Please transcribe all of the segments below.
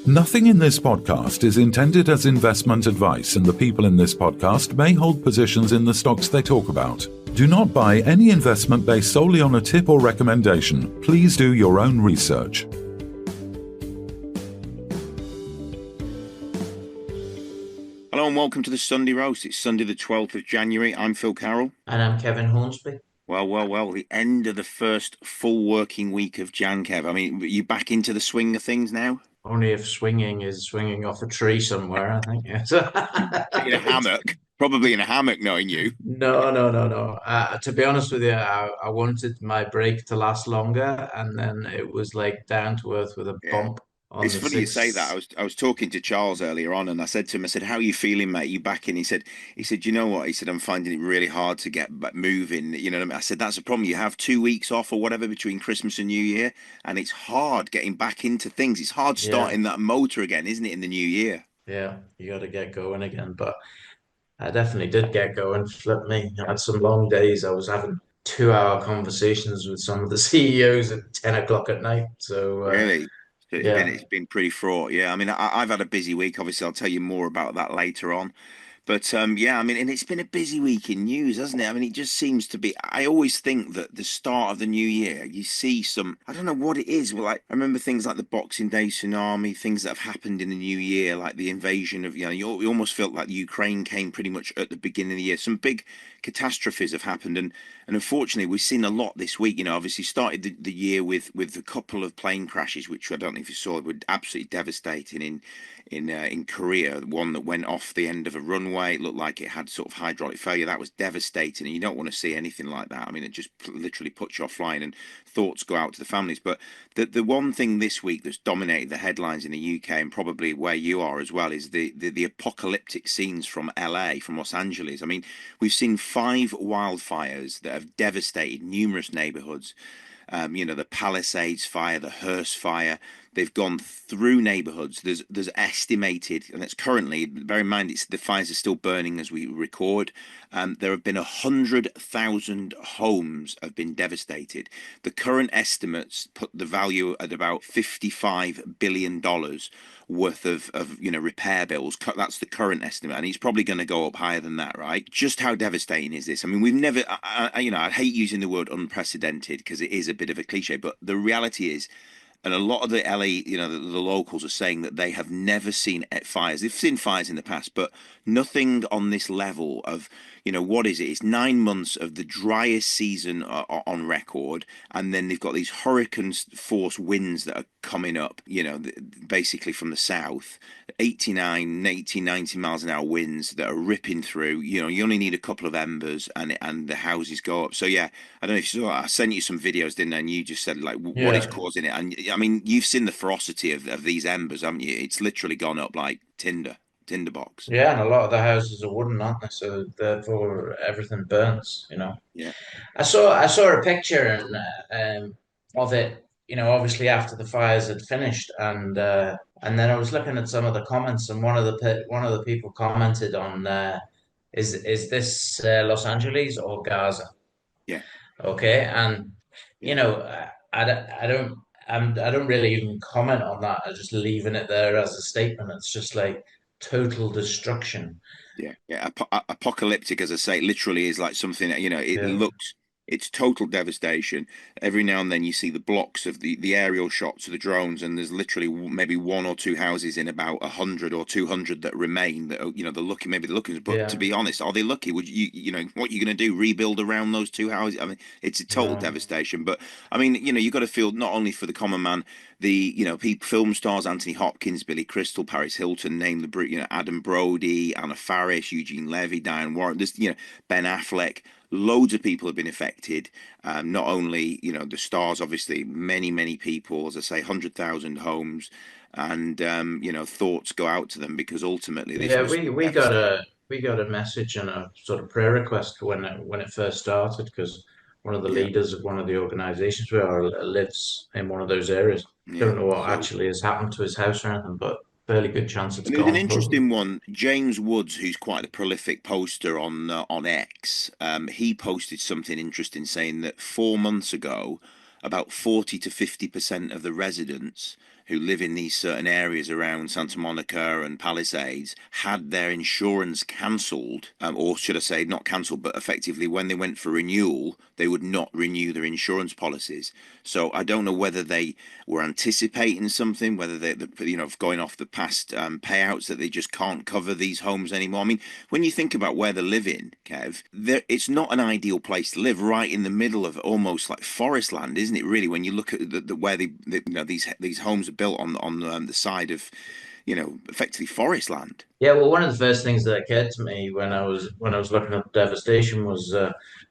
Nothing in this podcast is intended as investment advice, and the people in this podcast may hold positions in the stocks they talk about. Do not buy any investment based solely on a tip or recommendation. Please do your own research. Hello and welcome to the Sunday Roast. It's Sunday the 12th of January. I'm Phil Carroll. And I'm Kevin Hornsby. Well, the end of the first full working week of Jan, Kev. I mean, you back into the swing of things now? Only if swinging is swinging off a tree somewhere, I think. In a hammock. Probably in a hammock, knowing you. No. To be honest with you, I wanted my break to last longer, and then it was like down to earth with a Yeah. bump on It's the funny you say that. sixth. I was talking to Charles earlier on, and I said to him, "How are you feeling, mate? You back in?" He said, you know what? He said, I'm finding it really hard to get back moving. You know what I mean? I said, that's a problem. You have 2 weeks off or whatever between Christmas and New Year, and it's hard getting back into things. It's hard Yeah, starting that motor again, isn't it, in the new year? yeah, you got to get going again. But I definitely did get going. Flip me. I had some long days. I was having 2 hour conversations with some of the CEOs at 10 o'clock at night. So, Really? So it's been yeah. it's been pretty fraught. Yeah, I mean, I've had a busy week. Obviously, I'll tell you more about that later on. But yeah, I mean, and it's been a busy week in news, hasn't it? I mean, it just seems to be. I always think that the start of the new year, you see some. I don't know what it is. Well, like I remember things like the Boxing Day tsunami, things that have happened in the new year, like the invasion of. You almost felt like Ukraine came pretty much at the beginning of the year. Some big catastrophes have happened, and unfortunately, we've seen a lot this week. Obviously started the year with a couple of plane crashes, which I don't know if you saw, were absolutely devastating in Korea. One that went off the end of a runway. It looked like it had sort of hydraulic failure. That was devastating, and you don't want to see anything like that. I mean, it just literally puts you offline, and thoughts go out to the families. But the one thing this week that's dominated the headlines in the UK, and probably where you are as well, is the apocalyptic scenes from LA, from Los Angeles. I mean, we've seen 5 wildfires that have devastated numerous neighborhoods. The Palisades fire, the Hearst fire. They've gone through neighborhoods. There's estimated, and it's currently, bear in mind, the fires are still burning as we record. There have been 100,000 homes have been devastated. The current estimates put the value at about $55 billion worth of repair bills. That's the current estimate, and it's probably going to go up higher than that, right? Just how devastating is this? I mean, we've never, I hate using the word unprecedented because it is a bit of a cliche, but the reality is, and a lot of the LA, the locals are saying that they have never seen fires. They've seen fires in the past, but nothing on this level of, what is it? It's 9 months of the driest season on record. And then they've got these hurricane force winds that are coming up, basically from the south, 89, 80, 90 miles an hour winds that are ripping through. You only need a couple of embers and the houses go up. So yeah, I don't know if you saw, I sent you some videos, didn't I? And you just said, like, what is Yeah. causing it? And I mean, you've seen the ferocity of these embers, haven't you? It's literally gone up like tinderbox. Yeah, and a lot of the houses are wooden, aren't they? So therefore everything burns. Yeah. I saw a picture of it, obviously after the fires had finished, and then I was looking at some of the comments, and one of the people commented on is this Los Angeles or Gaza? Yeah. Okay, and Yeah. I don't really even comment on that. I'm just leaving it there as a statement. It's just like total destruction. Yeah. Apocalyptic, as I say, literally is like something that, it Yeah. looks, it's total devastation. Every now and then you see the blocks of the aerial shots of the drones, and there's literally maybe one or two houses in about 100 or 200 that remain that are, they're looking, but to Yeah. be honest, are they lucky? Would what are you going to do? Rebuild around those two houses? I mean, it's a total No. devastation. But I mean, you've got to feel not only for the common man, people, film stars, Anthony Hopkins, Billy Crystal, Paris Hilton, name Adam Brody, Anna Faris, Eugene Levy, Diane Warren. There's, Ben Affleck. Loads of people have been affected. Not only, the stars, obviously, many people, as I say, 100,000 homes, and thoughts go out to them because ultimately this Yeah, was we got devastating. a message and a sort of prayer request when it first started because one of the Yeah, leaders of one of the organizations we are lives in one of those areas. yeah. Don't know what So. actually has happened to his house or anything, but fairly good chance it's And there's an gone. Probably. interesting one. James Woods, who's quite a prolific poster on X, he posted something interesting, saying that 4 months ago, about 40 to 50% of the residents who live in these certain areas around Santa Monica and Palisades had their insurance cancelled, or should I say not cancelled, but effectively when they went for renewal, they would not renew their insurance policies. So I don't know whether they were anticipating something, whether they, going off the past payouts, that they just can't cover these homes anymore. I mean, when you think about where they're living, Kev, it's not an ideal place to live, right in the middle of almost like forest land, isn't it? Really, when you look at where these homes are built on the side of, effectively forest land. Yeah, well, one of the first things that occurred to me when I was looking at the devastation was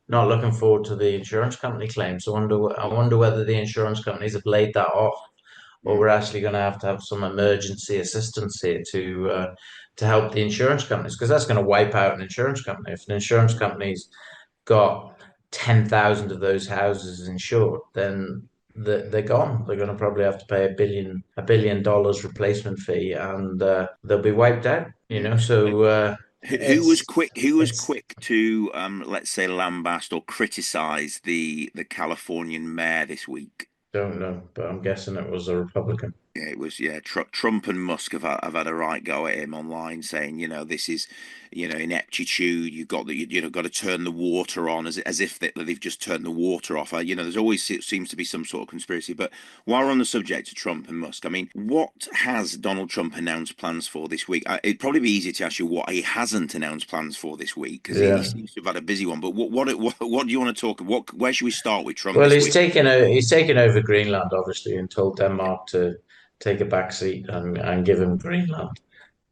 not looking forward to the insurance company claims. I wonder whether the insurance companies have laid that off, or we're actually going to have some emergency assistance here to help the insurance companies, because that's going to wipe out an insurance company. If an insurance company's got 10,000 of those houses insured, then they're gone. They're going to probably have to pay $1 billion replacement fee, and they'll be wiped out. So Who was it's quick? Who was it's quick to, let's say, lambast or criticize the Californian mayor this week? don't know, but I'm guessing it was a Republican. Yeah, it was. Yeah, Trump and Musk have had a right go at him online, saying, this is, ineptitude. You've got got to turn the water on, as if they've just turned the water off. There's always seems to be some sort of conspiracy. But while we're on the subject of Trump and Musk, I mean, what has Donald Trump announced plans for this week? It'd probably be easier to ask you what he hasn't announced plans for this week, because he Yeah. seems to have had a busy one. But what do you want to talk? Where should we start with Trump Well, this week? he's taken over Greenland, obviously, and told Denmark to take a back seat and give him Greenland.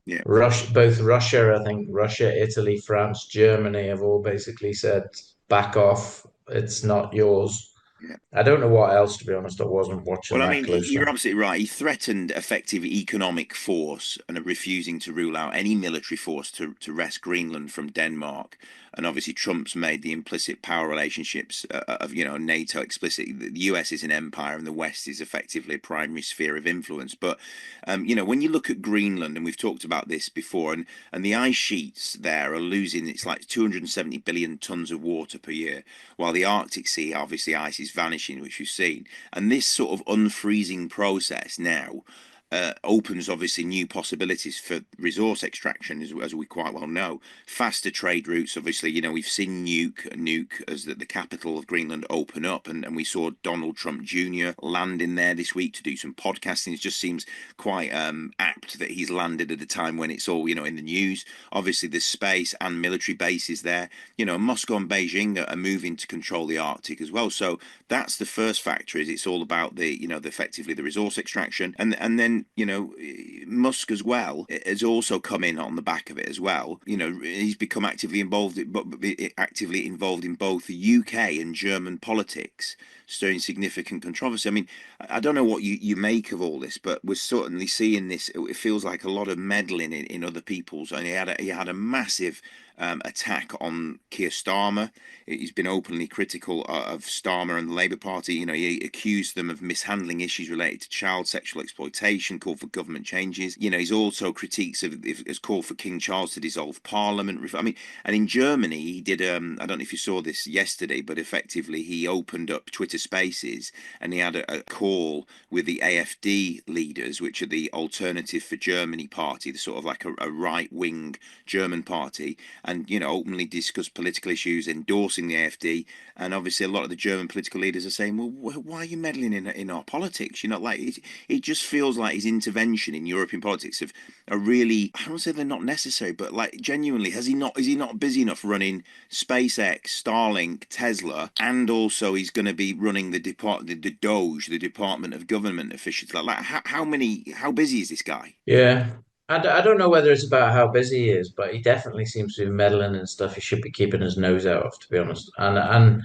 Yeah. Both Russia, I think Russia, Italy, France, Germany have all basically said, back off. It's not yours. Yeah. I don't know what else, to be honest. I wasn't watching Well, I that mean, closely. you're absolutely right. He threatened effective economic force and refusing to rule out any military force to wrest Greenland from Denmark. And obviously, Trump's made the implicit power relationships of, NATO explicit. The US is an empire and the West is effectively a primary sphere of influence. But, when you look at Greenland, and we've talked about this before, and the ice sheets there are losing, it's like 270 billion tons of water per year, while the Arctic Sea, obviously, ice is vanishing, which you've seen. And this sort of unfreezing process now opens obviously new possibilities for resource extraction, as we quite well know. Faster trade routes, obviously, we've seen Nuuk as the capital of Greenland open up, and we saw Donald Trump Jr. land in there this week to do some podcasting. It just seems quite apt that he's landed at a time when it's all, in the news. Obviously, there's space and military bases there. Moscow and Beijing are moving to control the Arctic as well. So that's the first factor, is it's all about effectively the resource extraction. And then, Musk as well has also come in on the back of it as well. He's become actively involved in both the UK and German politics, stirring significant controversy. I mean, I don't know what you make of all this, but we're certainly seeing this. It feels like a lot of meddling in other people's. And he had a massive attack on Keir Starmer. He's been openly critical of Starmer and the Labour Party. He accused them of mishandling issues related to child sexual exploitation, called for government changes. He's also has called for King Charles to dissolve Parliament. I mean, and in Germany, he did. I don't know if you saw this yesterday, but effectively he opened up Twitter Spaces and he had a call with the AfD leaders, which are the Alternative for Germany party, the sort of like a right-wing German party, and openly discuss political issues, endorsing the AfD. And obviously a lot of the German political leaders are saying, well, why are you meddling in our politics? Like it just feels like his intervention in European politics are really, I don't say they're not necessary, but like genuinely, is he not busy enough running SpaceX, Starlink, Tesla, and also he's going to be running the DOGE, the Department of Government Efficiency? How busy is this guy? Yeah. I don't know whether it's about how busy he is, but he definitely seems to be meddling in stuff he should be keeping his nose out of, to be honest. And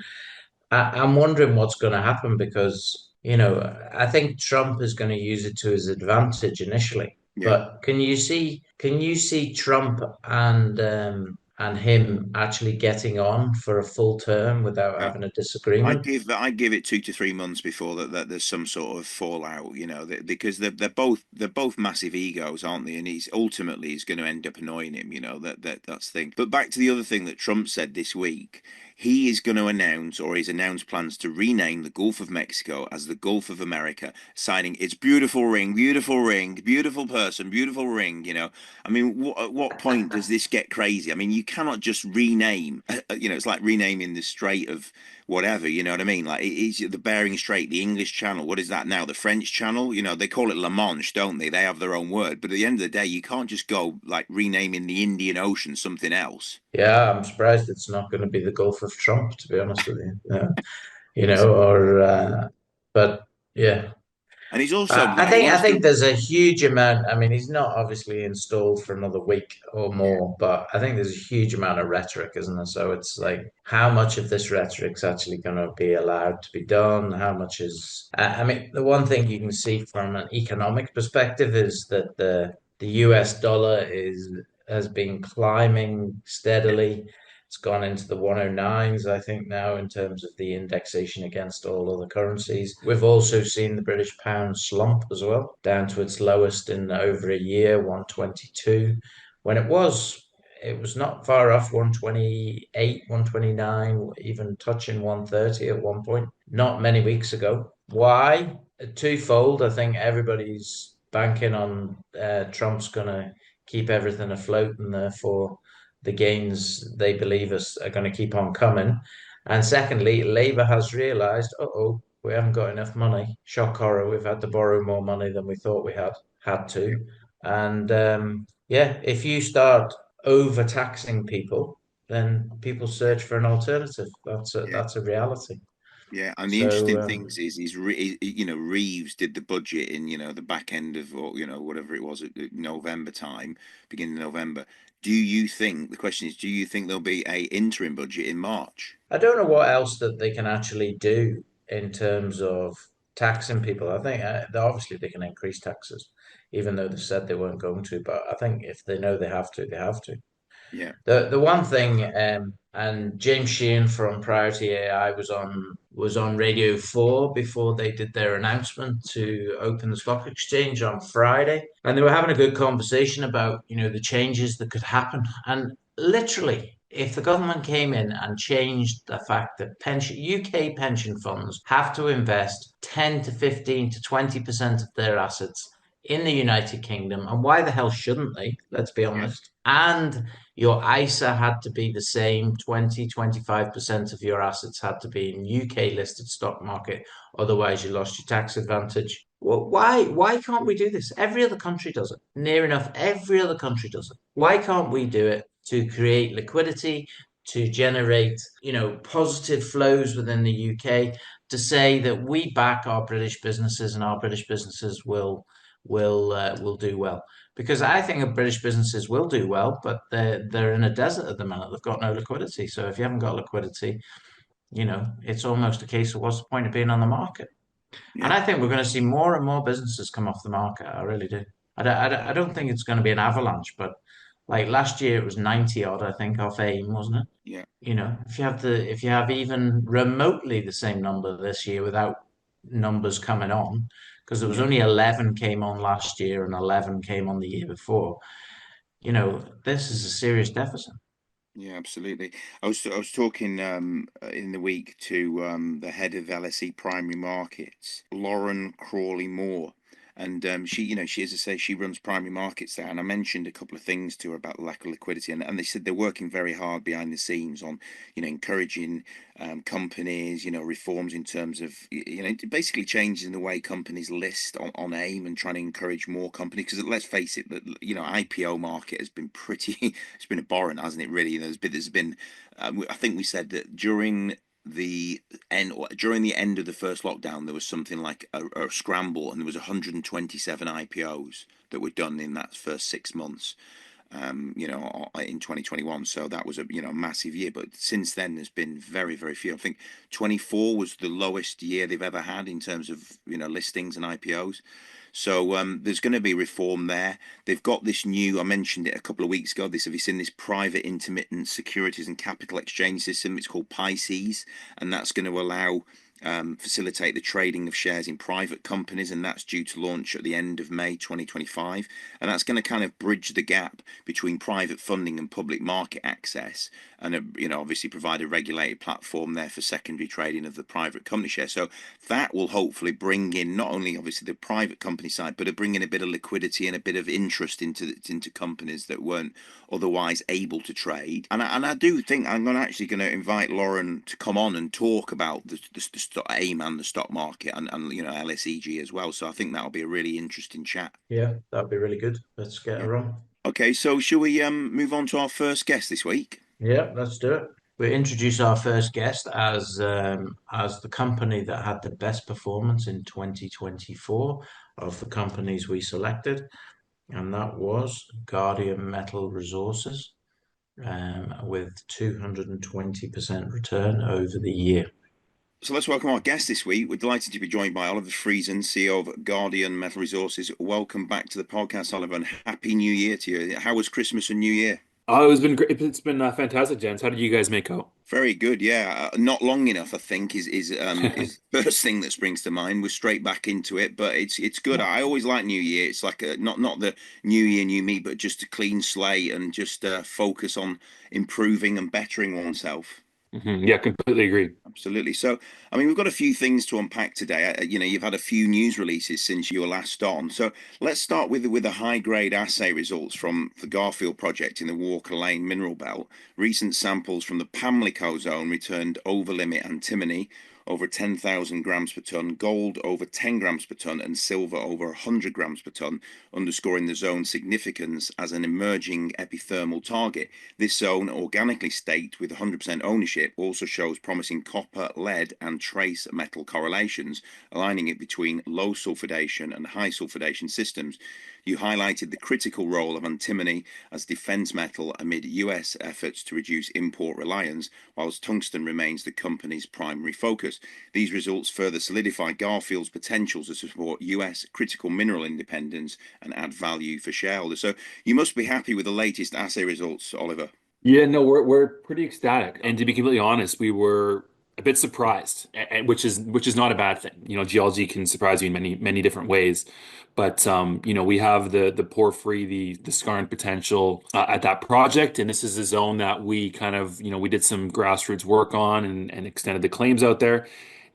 I'm wondering what's going to happen, because, I think Trump is going to use it to his advantage initially. Yeah. But can you see Trump and him actually getting on for a full term without having a disagreement? I'd give it 2 to 3 months before that there's some sort of fallout, because they're both massive egos, aren't they? And he's ultimately going to end up annoying him, that's the thing. But back to the other thing that Trump said this week, he is going to announce, or he's announced plans to rename the Gulf of Mexico as the Gulf of America, citing its beautiful ring, beautiful person, beautiful ring. I mean, at what point does this get crazy? I mean, you cannot just rename. It's like renaming the Strait of whatever. You know what I mean? Like it's the Bering Strait, the English Channel. What is that now? The French Channel. They call it La Manche, don't they? They have their own word. But at the end of the day, you can't just go like renaming the Indian Ocean something else. Yeah, I'm surprised it's not going to be the Gulf of Trump, to be honest with you. It's, But yeah. and he's also I like he think I wants think to. there's a huge amount. I mean, he's not obviously installed for another week or Yeah, more, but I think there's a huge amount of rhetoric, isn't there? So it's like, how much of this rhetoric's actually going to be allowed to be done? How much is? I mean, the one thing you can see from an economic perspective is that the US dollar has been climbing steadily. It's gone into the 109s, I think, now in terms of the indexation against all other currencies. We've also seen the British pound slump as well, down to its lowest in over a year, 122, when it was not far off 128, 129, even touching 130 at one point, not many weeks ago. Why? Twofold. I think everybody's banking on Trump's going to keep everything afloat, and therefore the gains they believe are going to keep on coming. And secondly, Labour has realised, we haven't got enough money. Shock horror, we've had to borrow more money than we thought we had to. And yeah, if you start overtaxing people, then people search for an alternative. yeah. That's a reality. Yeah, and the So interesting thing Reeves did the budget in the back end of, or whatever it was at November time, beginning of November. The question is, do you think there'll be a interim budget in March? I don't know what else that they can actually do in terms of taxing people. I think obviously they can increase taxes, even though they said they weren't going to. But I think if they know they have to, they have to. Yeah, The one thing, and James Sheehan from Priority AI was on Radio 4 before they did their announcement to open the stock exchange on Friday, and they were having a good conversation about the changes that could happen. And literally, if the government came in and changed the fact that UK pension funds have to invest 10 to 15 to 20% of their assets in the United Kingdom, and why the hell shouldn't they? Let's be yeah, honest. And your ISA had to be the same, 20-25% of your assets had to be in UK listed stock market, otherwise you lost your tax advantage. Well, why can't we do this? Every other country does it. Near enough every other country does it. Why can't we do it to create liquidity, to generate, positive flows within the UK, to say that we back our British businesses and our British businesses will do well? Because I think British businesses will do well, but they're in a desert at the minute. They've got no liquidity. So if you haven't got liquidity, it's almost a case of what's the point of being on the market? And yeah, I think we're going to see more and more businesses come off the market. I really do. I don't think it's going to be an avalanche, but like last year it was 90 odd, I think, off AIM, wasn't it? yeah, If you have even remotely the same number this year without numbers coming on, because there was yeah. only 11 came on last year and 11 came on the year before, this is a serious deficit. Yeah, absolutely. I was talking in the week to the head of LSE Primary Markets, Lauren Crawley Moore, and she, as I say, she runs primary markets there. And I mentioned a couple of things to her about the lack of liquidity, and they said they're working very hard behind the scenes on encouraging companies, reforms in terms of basically changing the way companies list on AIM and trying to encourage more companies. Because let's face it, that IPO market has been pretty it's been abhorrent, hasn't it? Really, there's been I think we said that the during the end of the first lockdown, there was something like a scramble, and there was 127 IPOs that were done in that first 6 months. In 2021. So that was a massive year. But since then, there's been very, very few. I think 24 was the lowest year they've ever had in terms of listings and IPOs. So there's going to be reform there. They've got this new, I mentioned it a couple of weeks ago, have you seen this private intermittent securities and capital exchange system? It's called Pisces, and that's going to allow facilitate the trading of shares in private companies, and that's due to launch at the end of May 2025. And that's going to kind of bridge the gap between private funding and public market access, and obviously provide a regulated platform there for secondary trading of the private company share. So that will hopefully bring in not only obviously the private company side, but bring in a bit of liquidity and a bit of interest into companies that weren't otherwise able to trade. And I do think I'm actually going to invite Lauren to come on and talk about the AIM and the stock market, and LSEG as well. So I think that'll be a really interesting chat. Yeah, that'd be really good. Let's get her on. Okay, so shall we move on to our first guest this week? Yeah, let's do it. We introduce our first guest as the company that had the best performance in 2024 of the companies we selected, and that was Guardian Metal Resources, with 220% return over the year. So let's welcome our guest this week. We're delighted to be joined by Oliver Friesen, CEO of Guardian Metal Resources. Welcome back to the podcast, Oliver, and Happy New Year to you. How was Christmas and New Year? Oh, it's been great. It's been fantastic, gents. How did you guys make out? Very good, yeah. Not long enough, I think, is first thing that springs to mind. We're straight back into it, but it's good. I always like New Year. It's like not the New Year, new me, but just a clean slate and just focus on improving and bettering oneself. Yeah, completely agree. Absolutely. So, I mean, we've got a few things to unpack today. You've had a few news releases since you were last on. So let's start with the high-grade assay results from the Garfield Project in the Walker Lane mineral belt. Recent samples from the Pamlico zone returned over-limit antimony over 10,000 grams per ton, gold over 10 grams per ton, and silver over 100 grams per ton, underscoring the zone's significance as an emerging epithermal target. This zone, organically staked with 100% ownership, also shows promising copper, lead, and trace metal correlations, aligning it between low sulfidation and high sulfidation systems. You highlighted the critical role of antimony as defense metal amid US efforts to reduce import reliance, whilst tungsten remains the company's primary focus. These results further solidify Garfield's potential to support US critical mineral independence and add value for shareholders. So you must be happy with the latest assay results, Oliver. Yeah, no, we're pretty ecstatic. And to be completely honest, we were a bit surprised, which is not a bad thing. Geology can surprise you in many different ways. But we have the porphyry, the skarn potential at that project, and this is a zone that we kind of we did some grassroots work on and extended the claims out there.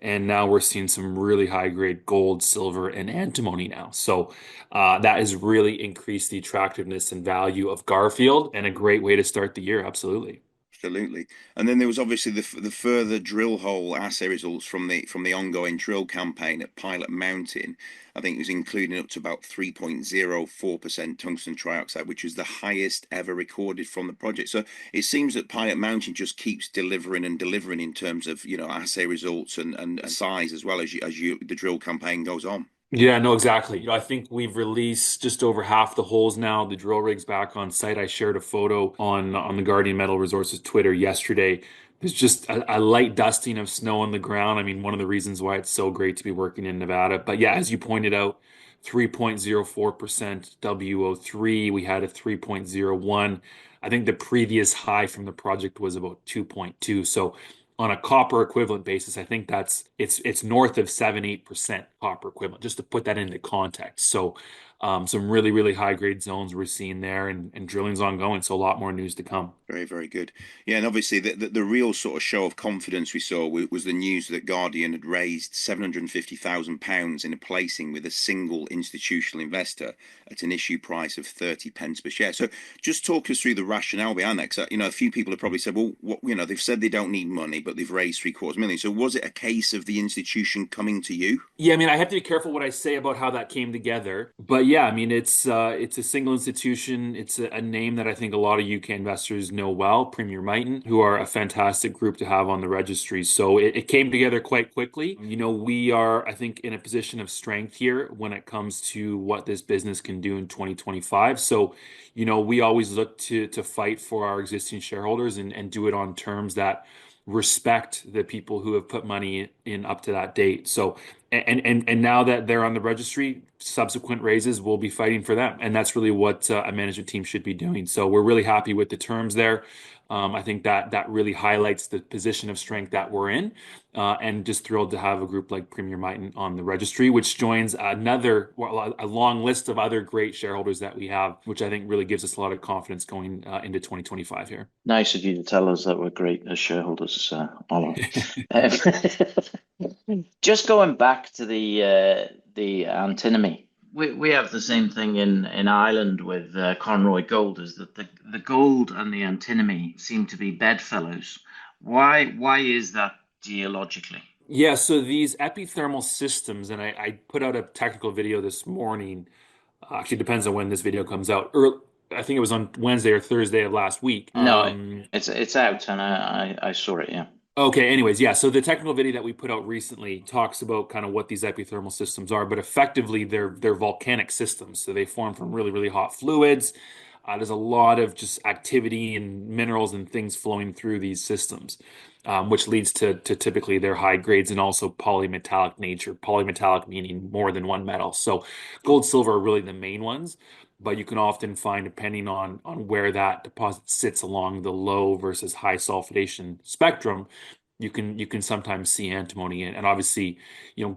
And now we're seeing some really high grade gold, silver, and antimony now. So that has really increased the attractiveness and value of Garfield, and a great way to start the year. Absolutely. Absolutely. And then there was obviously the further drill hole assay results from the ongoing drill campaign at Pilot Mountain. I think it was including up to about 3.04% tungsten trioxide, which is the highest ever recorded from the project. So it seems that Pilot Mountain just keeps delivering and delivering in terms of assay results and size, as well as the drill campaign goes on. Yeah, no, exactly. I think we've released just over half the holes now. The drill rig's back on site. I shared a photo on the Guardian Metal Resources Twitter yesterday. There's just a light dusting of snow on the ground. I mean, one of the reasons why it's so great to be working in Nevada. But yeah, as you pointed out, 3.04% WO3. We had a 3.01. I think the previous high from the project was about 2.2. So on a copper equivalent basis, I think it's north of 7-8% copper equivalent, just to put that into context. So some really high grade zones we're seeing there, and drilling's ongoing. So a lot more news to come. Very, very good. Yeah, and obviously the real sort of show of confidence we saw was the news that Guardian had raised £750,000 in a placing with a single institutional investor at an issue price of 30 pence per share. So just talk us through the rationale behind that. Because a few people have probably said, well, they've said they don't need money, but they've raised $750 million. So was it a case of the institution coming to you? Yeah, I mean, I have to be careful what I say about how that came together. But yeah, I mean, it's a single institution. It's a name that I think a lot of UK investors know well, Premier Miton, who are a fantastic group to have on the registry. So it came together quite quickly. We are, I think, in a position of strength here when it comes to what this business can do in 2025. So, we always look to fight for our existing shareholders and do it on terms that respect the people who have put money in up to that date. So, and now that they're on the registry, subsequent raises will be fighting for them, and that's really what a management team should be doing. So we're really happy with the terms there. I think that really highlights the position of strength that we're in, and just thrilled to have a group like Premier Miton on the registry, which joins a long list of other great shareholders that we have, which I think really gives us a lot of confidence going into 2025 here. Nice of you to tell us that we're great as shareholders, Ola. Just going back to the antimony. We have the same thing in Ireland with Conroy Gold, is that the gold and the antimony seem to be bedfellows. Why is that geologically? Yeah, so these epithermal systems, and I put out a technical video this morning. Actually, depends on when this video comes out. I think it was on Wednesday or Thursday of last week. No, it's out, and I saw it. Yeah. Okay, anyways, yeah. So the technical video that we put out recently talks about kind of what these epithermal systems are, but effectively they're volcanic systems. So they form from really, really hot fluids. There's a lot of just activity and minerals and things flowing through these systems, which leads to typically their high grades and also polymetallic nature. Polymetallic meaning more than one metal. So gold, silver are really the main ones, but you can often find, depending on where that deposit sits along the low versus high sulfidation spectrum, you can sometimes see antimony in. And obviously,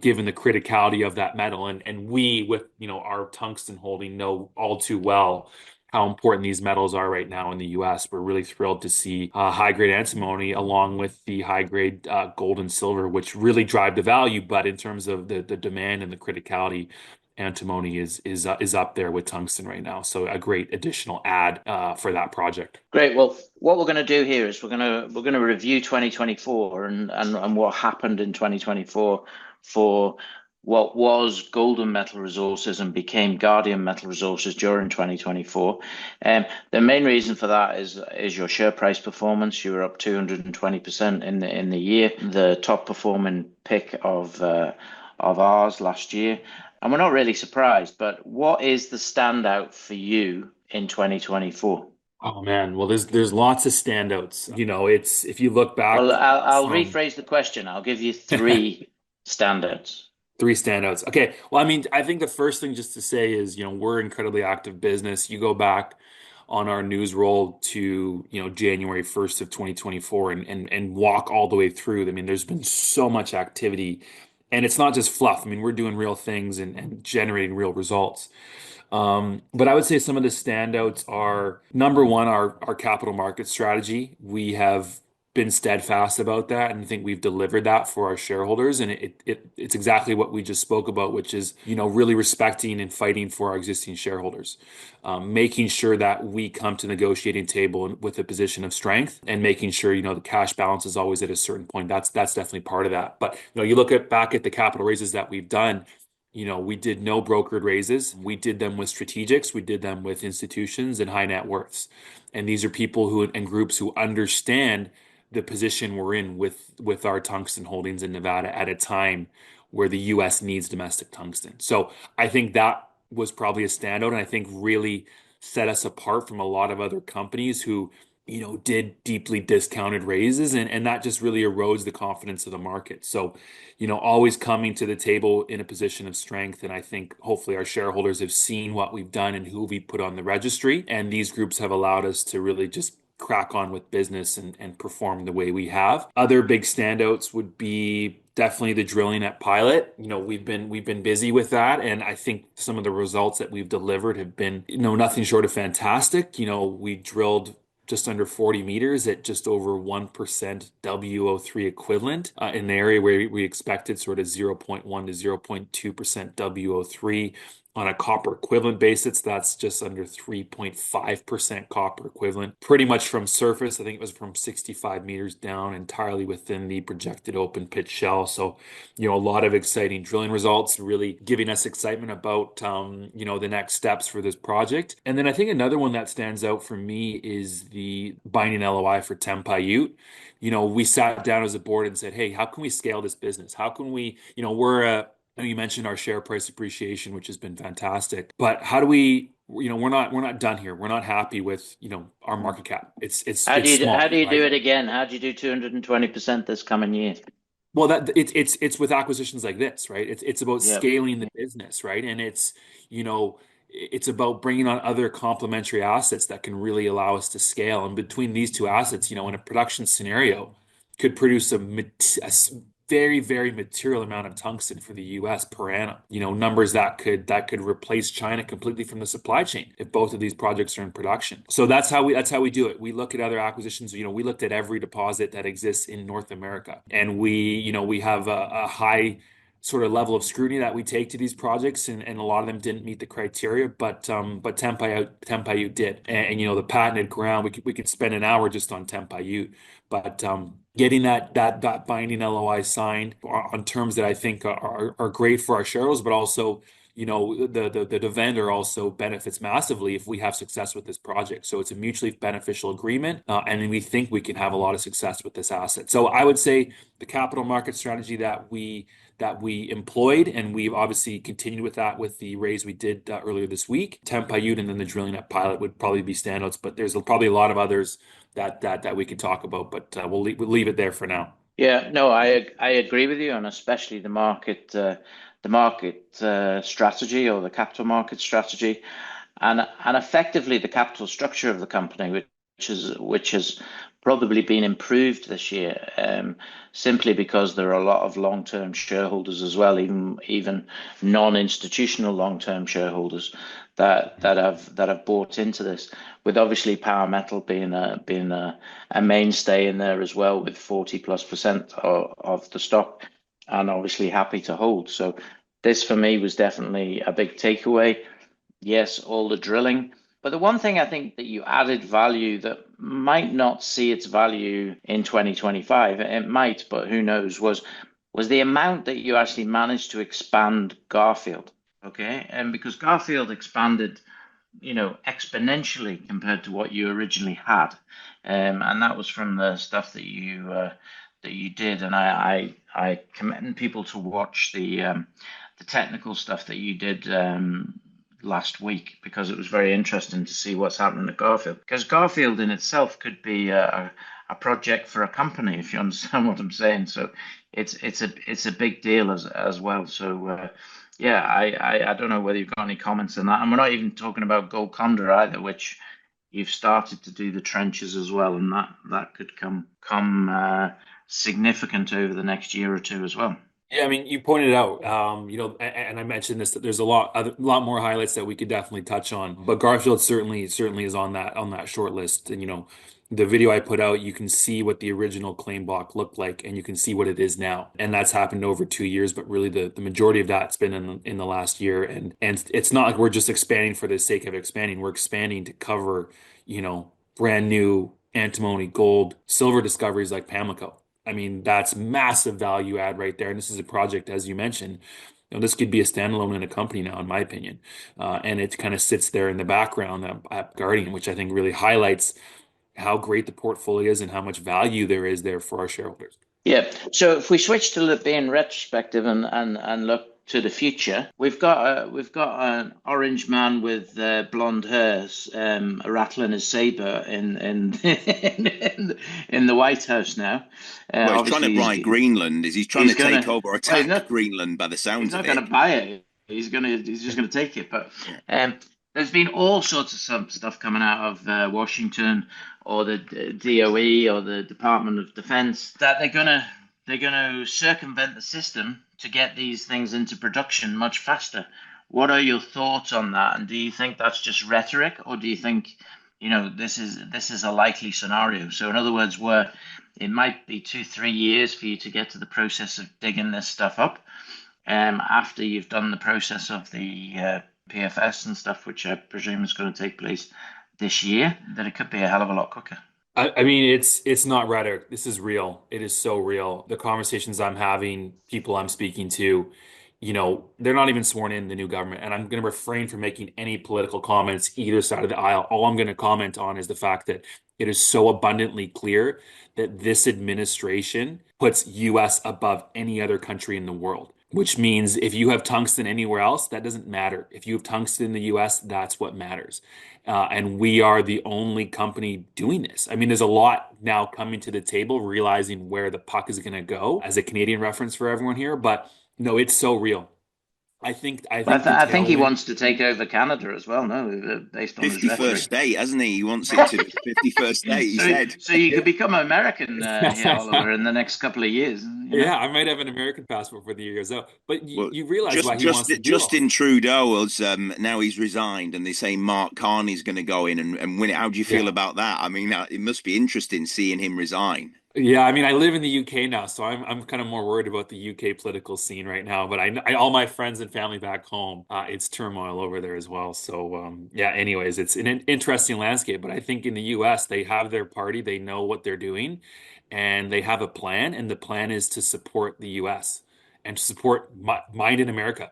given the criticality of that metal, and we with our tungsten holding know all too well how important these metals are right now in the US. We're really thrilled to see high grade antimony along with the high grade gold and silver, which really drive the value. But in terms of the demand and the criticality, antimony is up there with tungsten right now. So a great additional add for that project. Great. Well, what we're going to do here is we're going to review 2024 and what happened in 2024 for what was Golden Metal Resources and became Guardian Metal Resources during 2024. The main reason for that is your share price performance. You were up 220% in the year, the top performing pick of ours last year. And we're not really surprised, but what is the standout for you in 2024? Oh man, well there's lots of standouts. It's if you look back. Well, I'll rephrase the question. I'll give you three standouts. Three standouts. Okay. Well, I mean, I think the first thing just to say is, we're incredibly active business. You go back on our news roll to, January 1st of 2024 and walk all the way through. I mean, there's been so much activity, and it's not just fluff. I mean, we're doing real things and generating real results. But I would say some of the standouts are, number one, our capital market strategy. We have been steadfast about that, and I think we've delivered that for our shareholders. And it's exactly what we just spoke about, which is, really respecting and fighting for our existing shareholders, making sure that we come to the negotiating table with a position of strength, and making sure, the cash balance is always at a certain point. That's definitely part of that. But, you look back at the capital raises that we've done. We did no brokered raises. We did them with strategics. We did them with institutions and high net worths. And these are people and groups who understand the position we're in with our tungsten holdings in Nevada at a time where the US needs domestic tungsten. So I think that was probably a standout, and I think really set us apart from a lot of other companies who, did deeply discounted raises, and that just really erodes the confidence of the market. So, always coming to the table in a position of strength. And I think hopefully our shareholders have seen what we've done and who we put on the registry. And these groups have allowed us to really just crack on with business and perform the way we have. Other big standouts would be definitely the drilling at Pilot. We've been busy with that, and I think some of the results that we've delivered have been, nothing short of fantastic. We drilled just under 40 meters at just over 1% WO3 equivalent in the area where we expected sort of 0.1 to 0.2% WO3. On a copper equivalent basis, that's just under 3.5% copper equivalent. Pretty much from surface, I think it was from 65 meters down, entirely within the projected open pit shell. So, a lot of exciting drilling results, really giving us excitement about, the next steps for this project. And then I think another one that stands out for me is the binding LOI for Tempaiute. We sat down as a board and said, hey, how can we scale this business? How can we, you mentioned our share price appreciation, which has been fantastic, but how do we, we're not done here. We're not happy with, our market cap. It's how do you small, do it again? How do you do 220% this coming year? Well, it's with acquisitions like this, right? It's about scaling the business, right? And it's, it's about bringing on other complementary assets that can really allow us to scale. And between these two assets, in a production scenario, could produce a very, very material amount of tungsten for the US per annum. Numbers that could replace China completely from the supply chain if both of these projects are in production. So that's how we do it. We look at other acquisitions. We looked at every deposit that exists in North America, and we have a high sort of level of scrutiny that we take to these projects, and a lot of them didn't meet the criteria, but Tempaiut did, and the patented ground, we could spend an hour just on Tempaiut, but getting that binding LOI signed on terms that I think are great for our shareholders, but also the vendor also benefits massively if we have success with this project. So it's a mutually beneficial agreement, and then we think we can have a lot of success with this asset. So I would say the capital market strategy that we employed, and we've obviously continued with that with the raise we did earlier this week, Tempaiut, and then the drilling at Pilot would probably be standouts, but there's probably a lot of others that we could talk about, but we'll leave it there for now. Yeah, no, I agree with you, and especially the market strategy, or the capital market strategy, and effectively the capital structure of the company, which has probably been improved this year, simply because there are a lot of long-term shareholders as well, even non-institutional long-term shareholders that have bought into this, with obviously Power Metal being a mainstay in there as well, with 40+% of the stock, and obviously happy to hold. So this for me was definitely a big takeaway. Yes, all the drilling. But the one thing I think that you added value that might not see its value in 2025, it might, but who knows, was the amount that you actually managed to expand Garfield. Okay, and because Garfield expanded, exponentially compared to what you originally had, and that was from the stuff that you did, and I commend people to watch the technical stuff that you did last week, because it was very interesting to see what's happening at Garfield. Because Garfield in itself could be a project for a company, if you understand what I'm saying. So it's a big deal as well. So yeah, I don't know whether you've got any comments on that, and we're not even talking about Golconda either, which you've started to do the trenches as well, and that could come significant over the next year or two as well. Yeah, I mean, you pointed out, and I mentioned this, that there's a lot more highlights that we could definitely touch on. But Garfield certainly is on that short list. And the video I put out, you can see what the original claim block looked like, and you can see what it is now. And that's happened over 2 years, but really the majority of that's been in the last year. And it's not like we're just expanding for the sake of expanding. We're expanding to cover, brand new antimony, gold, silver discoveries like Pamlico. I mean, that's massive value add right there. And this is a project, as you mentioned, this could be a standalone in a company now, in my opinion. And it kind of sits there in the background at Guardian, which I think really highlights how great the portfolio is and how much value there is there for our shareholders. Yeah. So if we switch to being retrospective and look to the future, we've got an orange man with blonde hair rattling his saber in the White House now. Well, he's trying to buy Greenland. He's trying to take over or attack Greenland by the sounds of it. He's not going to buy it. He's just going to take it. But there's been all sorts of some stuff coming out of Washington, or the DOE, or the Department of Defense, that they're going to circumvent the system to get these things into production much faster. What are your thoughts on that? And do you think that's just rhetoric, or do you think this is a likely scenario? So in other words, where it might be 2-3 years for you to get to the process of digging this stuff up, after you've done the process of the PFS and stuff, which I presume is going to take place this year, that it could be a hell of a lot quicker. I mean, it's not rhetoric. This is real. It is so real. The conversations I'm having, people I'm speaking to, they're not even sworn in the new government. And I'm going to refrain from making any political comments either side of the aisle. All I'm going to comment on is the fact that it is so abundantly clear that this administration puts US above any other country in the world. Which means if you have tungsten anywhere else, that doesn't matter. If you have tungsten in the US, that's what matters. And we are the only company doing this. I mean, there's a lot now coming to the table, realizing where the puck is going to go as a Canadian reference for everyone here. But no, it's so real. I think the I think he tailwind. wants to take over Canada as well, no, based on his 51st rhetoric. state, hasn't he? He wants it to be 51st state, he said. So you could become American here, Oliver, in the next couple of years. Yeah, I might have an American passport for the years out. But Well, you realize why he wants to do all Justin Trudeau was now he's resigned, and they say Mark Carney's going to go in and win it. How do you feel Yeah. about that? I mean, it must be interesting seeing him resign. Yeah, I mean, I live in the UK now, so I'm kind of more worried about the UK political scene right now. But all my friends and family back home, it's turmoil over there as well. So yeah. Anyways, it's an interesting landscape. But I think in the US, they have their party, they know what they're doing, and they have a plan. And the plan is to support the US and to support Made in America,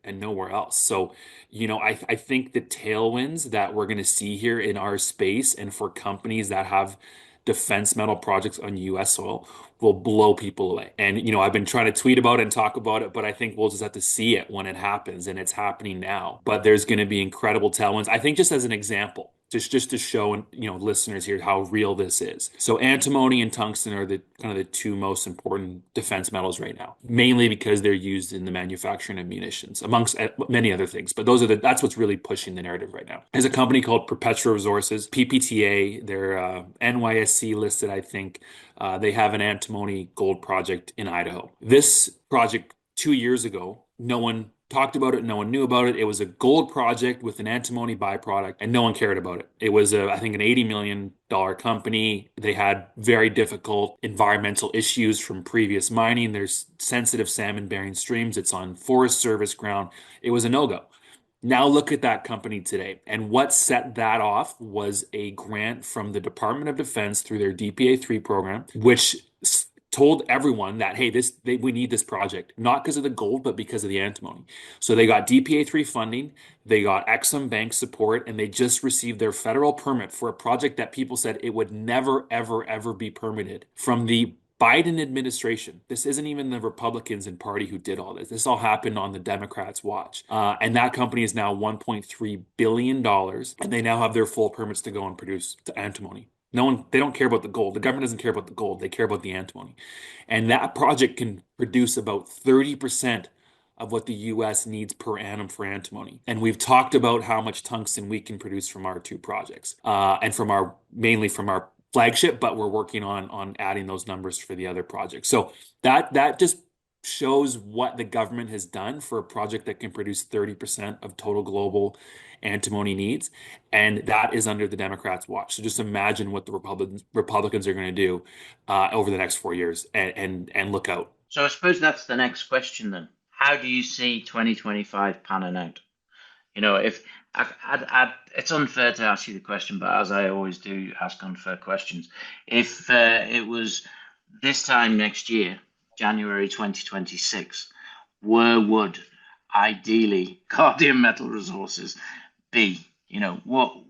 and nowhere else. So, I think the tailwinds that we're going to see here in our space and for companies that have defense metal projects on US soil will blow people away. And, I've been trying to tweet about it and talk about it, but I think we'll just have to see it when it happens, and it's happening now. But there's going to be incredible tailwinds. I think just as an example, just to show listeners here how real this is. So antimony and tungsten are the kind of the two most important defense metals right now, mainly because they're used in the manufacturing of munitions, amongst many other things. But that's what's really pushing the narrative right now. There's a company called Perpetua Resources, PPTA. They're NYSC listed, I think. They have an antimony gold project in Idaho. This project 2 years ago, no one talked about it. No one knew about it. It was a gold project with an antimony byproduct, and no one cared about it. It was, I think, an $80 million company. They had very difficult environmental issues from previous mining. There's sensitive salmon-bearing streams. It's on Forest Service ground. It was a no-go. Now look at that company today. And what set that off was a grant from the Department of Defense through their DPA-3 program, which told everyone that, hey, we need this project, not because of the gold, but because of the antimony. So they got DPA-3 funding, they got Exim Bank support, and they just received their federal permit for a project that people said it would never, ever, ever be permitted from the Biden administration. This isn't even the Republicans and party who did all this. This all happened on the Democrats' watch. And that company is now $1.3 billion, and they now have their full permits to go and produce antimony. They don't care about the gold. The government doesn't care about the gold. They care about the antimony. And that project can produce about 30% of what the US needs per annum for antimony. And we've talked about how much tungsten we can produce from our two projects, and mainly from our flagship, but we're working on adding those numbers for the other projects. So that just shows what the government has done for a project that can produce 30% of total global antimony needs, and that is under the Democrats' watch. So just imagine what the Republicans are going to do over the next 4 years, and look out. So I suppose that's the next question then. How do you see 2025 panning out? If it's unfair to ask you the question, but as I always do, ask unfair questions. If it was this time next year, January 2026, where would ideally Guardian Metal Resources be? What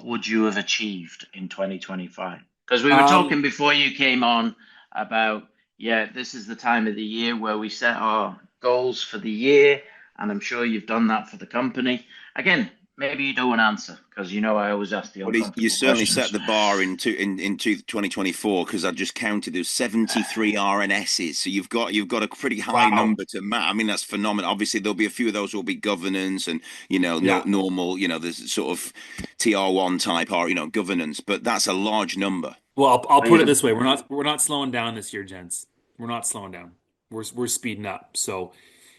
would you have achieved in 2025? Because we were talking before you came on about, this is the time of the year where we set our goals for the year, and I'm sure you've done that for the company. Again, maybe you don't want to answer because I always ask the uncomfortable you certainly questions. set the bar in 2024, because I just counted there's 73 RNSs, so you've got a pretty high number to match. I mean, that's phenomenal. Obviously there'll be a few of those will be governance and normal, there's sort of TR1 type or governance, but that's a large number. Well, I'll put it this way: we're not slowing down this year, gents. We're not slowing down. We're speeding up. So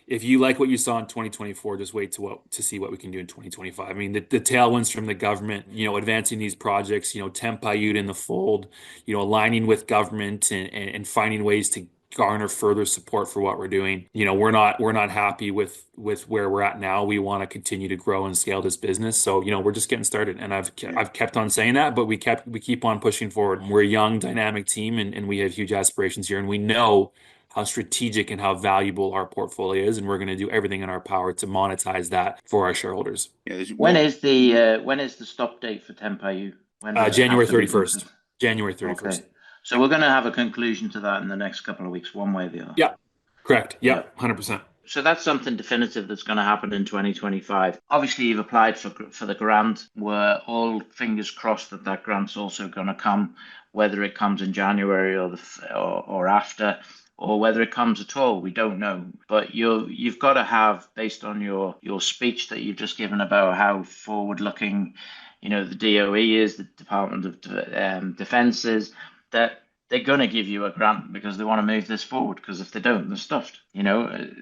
if you like what you saw in 2024, just wait to see what we can do in 2025. I mean, the tailwinds from the government, advancing these projects, Tempayut in the fold, aligning with government and finding ways to garner further support for what we're doing. We're not happy with where we're at now. We want to continue to grow and scale this business. So, we're just getting started. And I've kept on saying that, but we keep on pushing forward. We're a young, dynamic team, and we have huge aspirations here. And we know how strategic and how valuable our portfolio is, and we're going to do everything in our power to monetize that for our shareholders. When is the stop date for Tempayut? January 31st. January 31st. Okay. So we're going to have a conclusion to that in the next couple of weeks, one way or the other. Yeah, correct. Yeah, 100%. So that's something definitive that's going to happen in 2025. Obviously, you've applied for the grant. We're all fingers crossed that grant's also going to come, whether it comes in January or after, or whether it comes at all, we don't know. But you've got to have, based on your speech that you've just given about how forward-looking, the DOE is, the Department of Defense is, that they're going to give you a grant because they want to move this forward. Because if they don't, they're stuffed.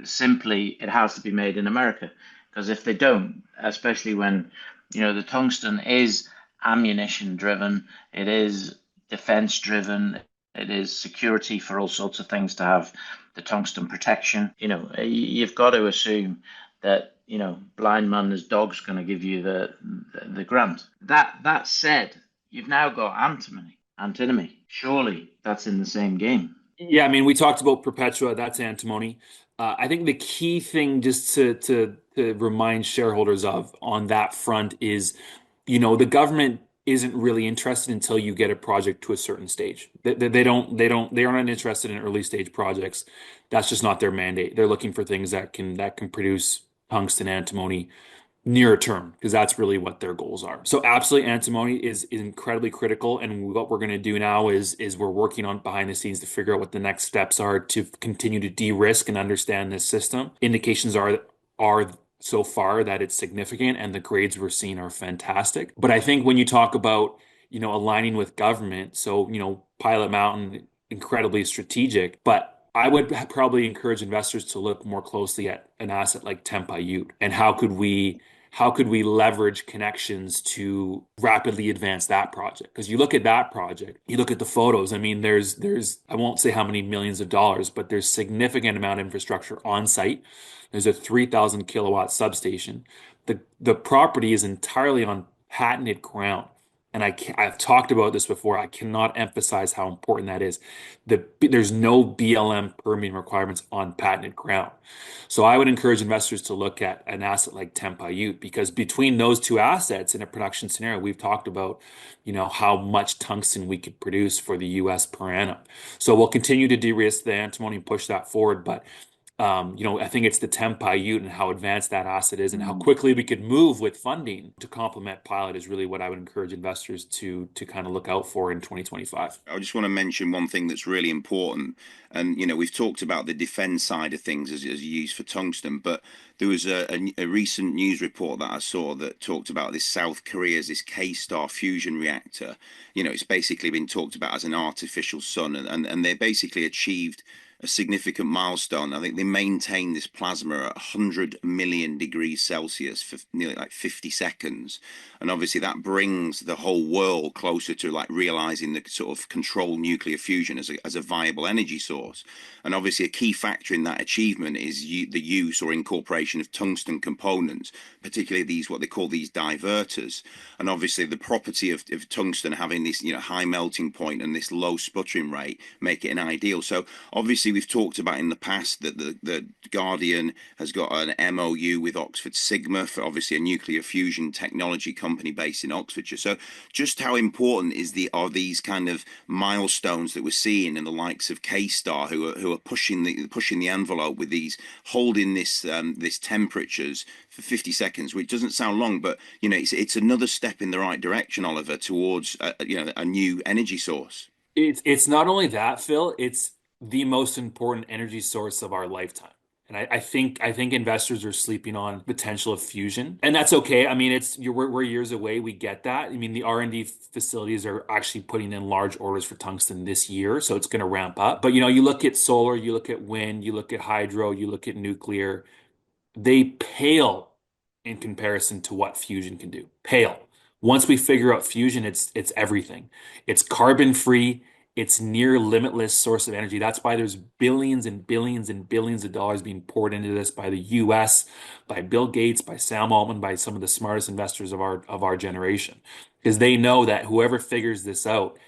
Simply, it has to be made in America. Because if they don't, especially when, the tungsten is ammunition driven, it is defense driven, it is security for all sorts of things to have the tungsten protection. You've got to assume that, blind man's dog's going to give you the grant. That said, you've now got antimony. Surely that's in the same game. Yeah, I mean, we talked about Perpetua. That's antimony. I think the key thing just to remind shareholders of on that front is, the government isn't really interested until you get a project to a certain stage. They aren't interested in early stage projects. That's just not their mandate. They're looking for things that can produce tungsten, antimony near term, because that's really what their goals are. So absolutely, antimony is incredibly critical. And what we're going to do now is we're working on behind the scenes to figure out what the next steps are to continue to de-risk and understand this system. Indications are so far that it's significant, and the grades we're seeing are fantastic. But I think when you talk about, aligning with government, so, Pilot Mountain, incredibly strategic, but I would probably encourage investors to look more closely at an asset like Tempa Ute, and how could we leverage connections to rapidly advance that project? Because you look at that project, you look at the photos. I mean, there's I won't say how many millions of dollars, but there's significant amount of infrastructure on site. There's a 3,000 kilowatt substation. The property is entirely on patented ground. And I've talked about this before. I cannot emphasize how important that is. There's no BLM permitting requirements on patented ground. So I would encourage investors to look at an asset like Tempa Ute, because between those two assets in a production scenario, we've talked about, how much tungsten we could produce for the US per annum. So we'll continue to de-risk the antimony and push that forward. But I think it's the Tempa Ute and how advanced that asset is, and how quickly we could move with funding to complement Pilot is really what I would encourage investors to kind of look out for in 2025. I just want to mention one thing that's really important. And, we've talked about the defense side of things as used for tungsten, but there was a recent news report that I saw that talked about this South Korea's, this K-Star fusion reactor. It's basically been talked about as an artificial sun, and they basically achieved a significant milestone. I think they maintained this plasma at 100 million degrees Celsius for nearly like 50 seconds. And obviously that brings the whole world closer to like realizing the sort of controlled nuclear fusion as a viable energy source. And obviously a key factor in that achievement is the use or incorporation of tungsten components, particularly these, what they call these diverters. And obviously the property of tungsten having this, high melting point and this low sputtering rate make it an ideal. So obviously we've talked about in the past that the Guardian has got an MOU with Oxford Sigma for obviously a nuclear fusion technology company based in Oxfordshire. So just how important are these kind of milestones that we're seeing in the likes of K-Star, who are pushing the envelope with these, holding this temperatures for 50 seconds, which doesn't sound long, but it's another step in the right direction, Oliver, towards a new energy source. It's not only that, Phil, it's the most important energy source of our lifetime. And I think investors are sleeping on the potential of fusion, and that's okay. I mean, we're years away. We get that. I mean, the R&D facilities are actually putting in large orders for tungsten this year, so it's going to ramp up. But you look at solar, you look at wind, you look at hydro, you look at nuclear, they pale in comparison to what fusion can do. Pale. Once we figure out fusion, it's everything. It's carbon free. It's near limitless source of energy. That's why there's billions and billions and billions of dollars being poured into this by the US, by Bill Gates, by Sam Altman, by some of the smartest investors of our generation. Because they know that whoever figures this out,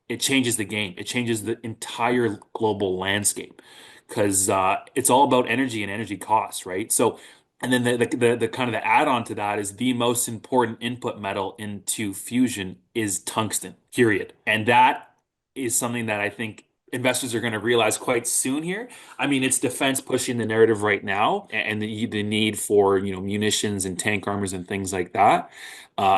it changes the game. It changes the entire global landscape. Because it's all about energy and energy costs, right? So, and then the kind of the add-on to that is the most important input metal into fusion is tungsten, period. And that is something that I think investors are going to realize quite soon here. I mean, it's defense pushing the narrative right now, and the need for, munitions and tank armors and things like that.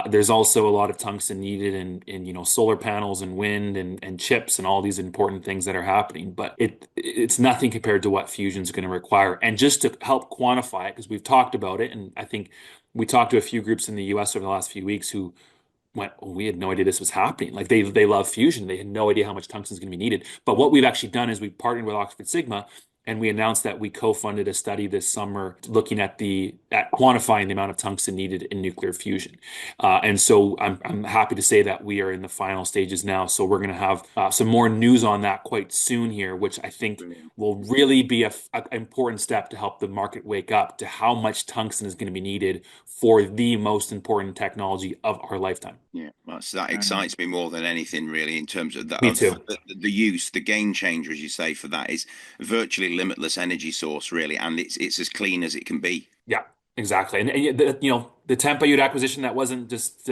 There's also a lot of tungsten needed in solar panels and wind and chips and all these important things that are happening. But it's nothing compared to what fusion is going to require. And just to help quantify it, because we've talked about it, and I think we talked to a few groups in the US over the last few weeks who went, oh, we had no idea this was happening. Like they love fusion. They had no idea how much tungsten is going to be needed. But what we've actually done is we partnered with Oxford Sigma, and we announced that we co-funded a study this summer looking at quantifying the amount of tungsten needed in nuclear fusion. And so I'm happy to say that we are in the final stages now. So we're going to have some more news on that quite soon here, which I think will really be an important step to help the market wake up to how much tungsten is going to be needed for the most important technology of our lifetime. Yeah, well, so that excites me more than anything, really, in terms of Me too. The use, the game changer, as you say, for that is virtually limitless energy source, really, and it's as clean as it can be. Yeah, exactly. And the Tempa Ute acquisition, that wasn't just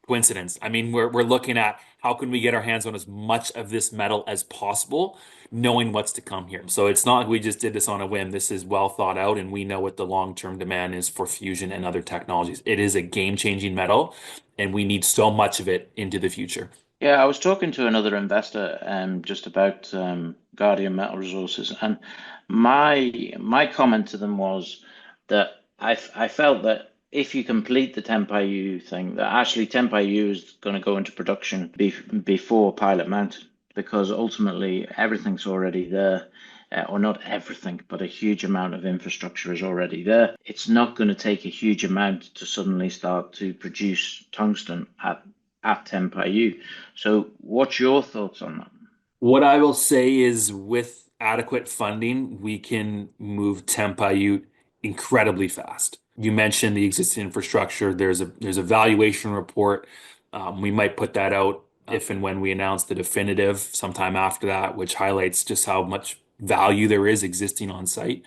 coincidence. I mean, we're looking at how can we get our hands on as much of this metal as possible, knowing what's to come here. So it's not like we just did this on a whim. This is well thought out, and we know what the long-term demand is for fusion and other technologies. It is a game-changing metal, and we need so much of it into the future. Yeah, I was talking to another investor just about Guardian Metal Resources, and my comment to them was that I felt that if you complete the Tempaiu thing, that actually Tempaiu is going to go into production before Pilot Mountain, because ultimately everything's already there. Or not everything, but a huge amount of infrastructure is already there. It's not going to take a huge amount to suddenly start to produce tungsten at Tempaiu. So what's your thoughts on that? What I will say is with adequate funding, we can move Tempaiu incredibly fast. You mentioned the existing infrastructure. There's a valuation report. We might put that out if and when we announce the definitive sometime after that, which highlights just how much value there is existing on site.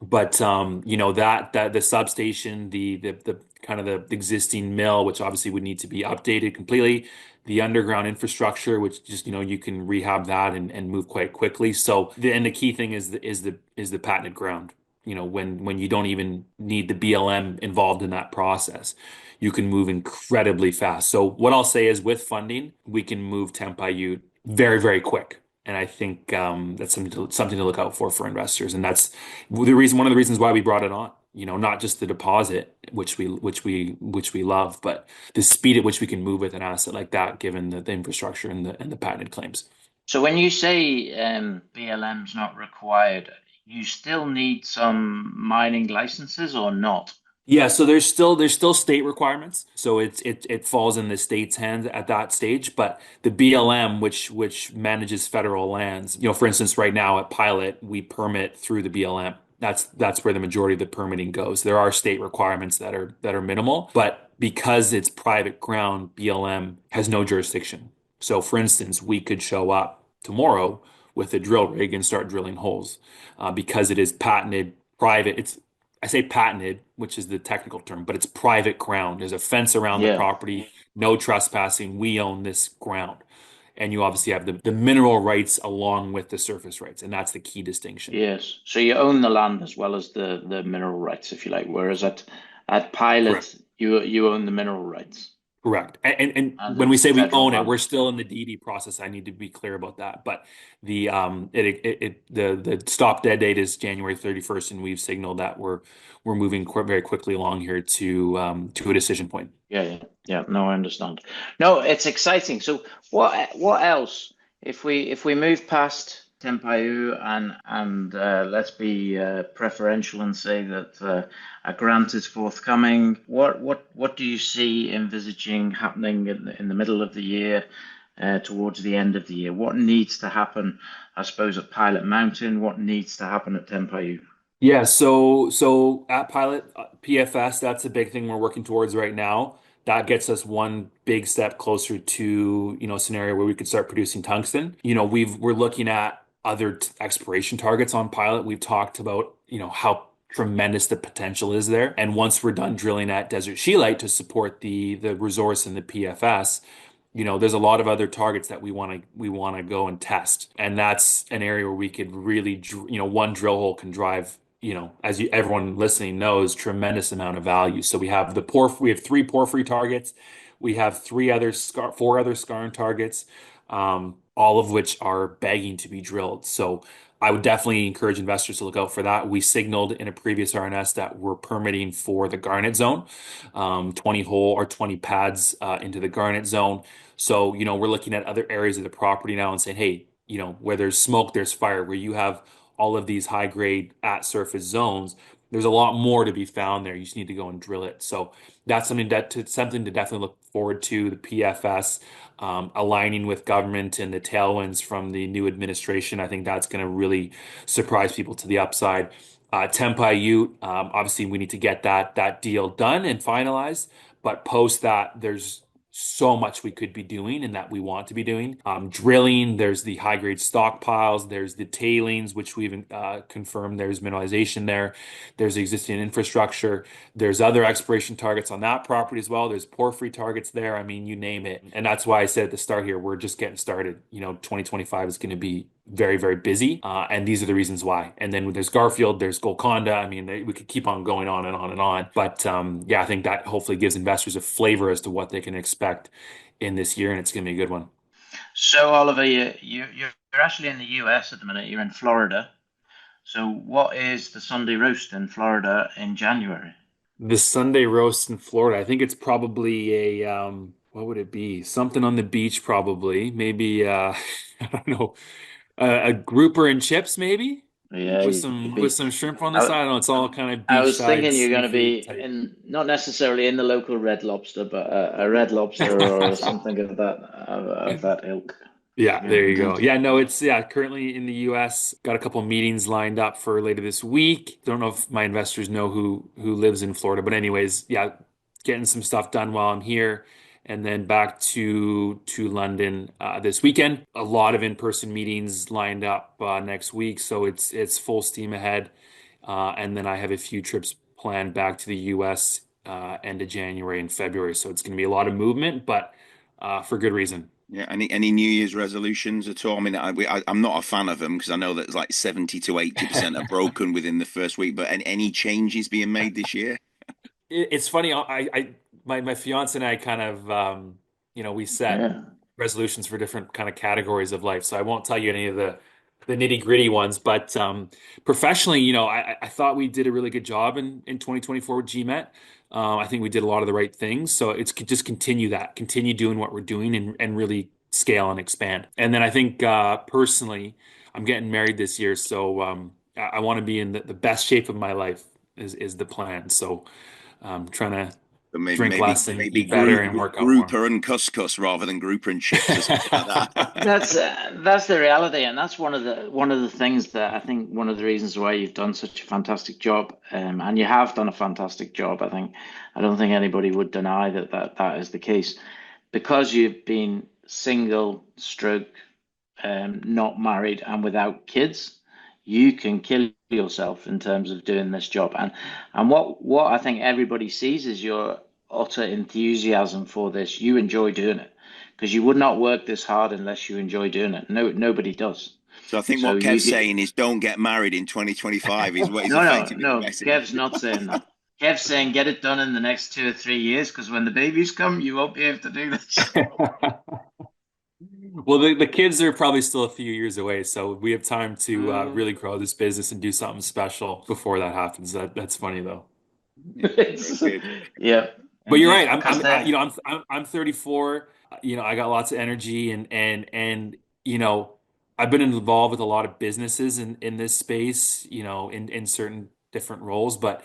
But that the substation, the kind of the existing mill, which obviously would need to be updated completely, the underground infrastructure, which just you can rehab that and move quite quickly. So the key thing is the patented ground. When you don't even need the BLM involved in that process, you can move incredibly fast. So what I'll say is with funding, we can move Tempaiu very, very quick. And I think that's something to look out for investors. And that's one of the reasons why we brought it on. Not just the deposit, which we love, but the speed at which we can move with an asset like that, given the infrastructure and the patented claims. So when you say BLM's not required, you still need some mining licenses or not? Yeah, so there's still state requirements. So it falls in the state's hands at that stage. But the BLM, which manages federal lands, for instance, right now at Pilot, we permit through the BLM. That's where the majority of the permitting goes. There are state requirements that are minimal, but because it's private ground, BLM has no jurisdiction. So for instance, we could show up tomorrow with a drill rig and start drilling holes because it is patented private. I say patented, which is the technical term, but it's private ground. There's a fence around the property, no trespassing. We own this ground. And you obviously have the mineral rights along with the surface rights, and that's the key distinction. Yes. So you own the land as well as the mineral rights, if you like. Whereas at Pilot, Correct. you own the mineral rights. Correct. And when we say we own it, we're still in the DD process. I need to be clear about that. But the stop dead date is January 31st, and we've signaled that we're moving very quickly along here to a decision point. Yeah. No, I understand. No, it's exciting. So what else if we move past Tempaiu and let's be preferential and say that a grant is forthcoming. What do you see envisaging happening in the middle of the year, towards the end of the year? What needs to happen, I suppose, at Pilot Mountain? What needs to happen at Tempaiu? Yeah, so at Pilot PFS, that's a big thing we're working towards right now. That gets us one big step closer to a scenario where we could start producing tungsten. We're looking at other exploration targets on Pilot. We've talked about how tremendous the potential is there. And once we're done drilling at Desert Scheelite to support the resource and the PFS, there's a lot of other targets that we want to go and test, and that's an area where we could really, one drill hole can drive, as everyone listening knows, tremendous amount of value. So we have three porphyry targets, we have four other skarn targets, all of which are begging to be drilled. So I would definitely encourage investors to look out for that. We signaled in a previous RNS that we're permitting for the Garnet Zone, 20 hole or 20 pads into the Garnet Zone. So, we're looking at other areas of the property now and saying, hey, where there's smoke, there's fire. Where you have all of these high grade at surface zones, there's a lot more to be found there. You just need to go and drill it. So that's something to definitely look forward to. The PFS aligning with government and the tailwinds from the new administration. I think that's going to really surprise people to the upside. Tempai Ute, obviously we need to get that deal done and finalized. But post that, there's so much we could be doing and that we want to be doing. Drilling, there's the high grade stockpiles, there's the tailings, which we've confirmed there's mineralization there. There's existing infrastructure. There's other exploration targets on that property as well. There's porphyry targets there. I mean, you name it. And that's why I said at the start here, we're just getting started. 2025 is going to be very, very busy. And these are the reasons why. And then there's Garfield, there's Golconda. I mean, we could keep on going on and on and on. But I think that hopefully gives investors a flavor as to what they can expect in this year. And it's going to be a good one. So, Oliver, you're actually in the US at the minute. You're in Florida. So what is the Sunday roast in Florida in January? The Sunday roast in Florida, I think it's probably what would it be? Something on the beach, probably. Maybe, I don't know. A grouper and chips, maybe, Yeah, with some shrimp on the side. I don't know. It's all kind of I was beachside thinking you're going to be seafood type. not necessarily in the local Red Lobster, but a Red Lobster or something of that ilk. Yeah, there you go. Yeah, no, it's currently in the US. Got a couple meetings lined up for later this week. Don't know if my investors know who lives in Florida, but anyways, yeah, getting some stuff done while I'm here, and then back to London this weekend. A lot of in-person meetings lined up next week, so it's full steam ahead. And then I have a few trips planned back to the US end of January and February, so it's going to be a lot of movement, but for good reason. Yeah, any New Year's resolutions at all? I mean, I'm not a fan of them because I know that like 70 to 80% are broken within the first week. But any changes being made this year? It's funny. My fiance and I kind of we set resolutions for different kind of categories of life. So I won't tell you any of the nitty gritty ones, but professionally, I thought we did a really good job in 2024 with GMET. I think we did a lot of the right things. So it's just continue doing what we're doing and really scale and expand. And then I think personally, I'm getting married this year. So I want to be in the best shape of my life is the plan. So I'm trying to drink less and eat better and work out more. Grouper and couscous rather than grouper and chips or something like that. That's the reality, and that's one of the things that I think one of the reasons why you've done such a fantastic job, and you have done a fantastic job. I don't think anybody would deny that is the case, because you've been single, stroke, not married, and without kids. You can kill yourself in terms of doing this job, and what I think everybody sees is your utter enthusiasm for this. You enjoy doing it, because you would not work this hard unless you enjoy doing it. Nobody does. So I think what Kev's saying is don't get married in 2025 is what he's effectively no. Kev's not saying that. Kev's saying get it done in the next 2 or 3 years, because when the babies come, you won't be able to do this. Well, the kids are probably still a few years away, so we have time to really grow this business and do something special before that happens. That's funny though. Yeah. But you're right. I'm 34. I got lots of energy and I've been involved with a lot of businesses in this space, in certain different roles, but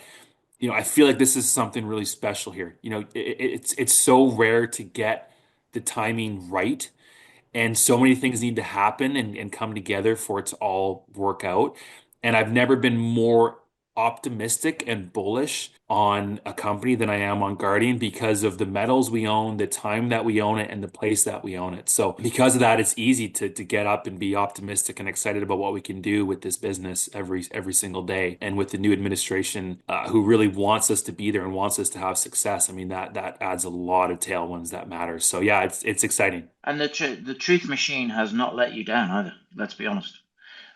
I feel like this is something really special here. It's so rare to get the timing right. And so many things need to happen and come together for it to all work out. And I've never been more optimistic and bullish on a company than I am on Guardian because of the metals we own, the time that we own it, and the place that we own it. So because of that, it's easy to get up and be optimistic and excited about what we can do with this business every single day. And with the new administration, who really wants us to be there and wants us to have success, I mean that adds a lot of tailwinds that matter. So yeah, it's exciting. And the truth machine has not let you down either. Let's be honest.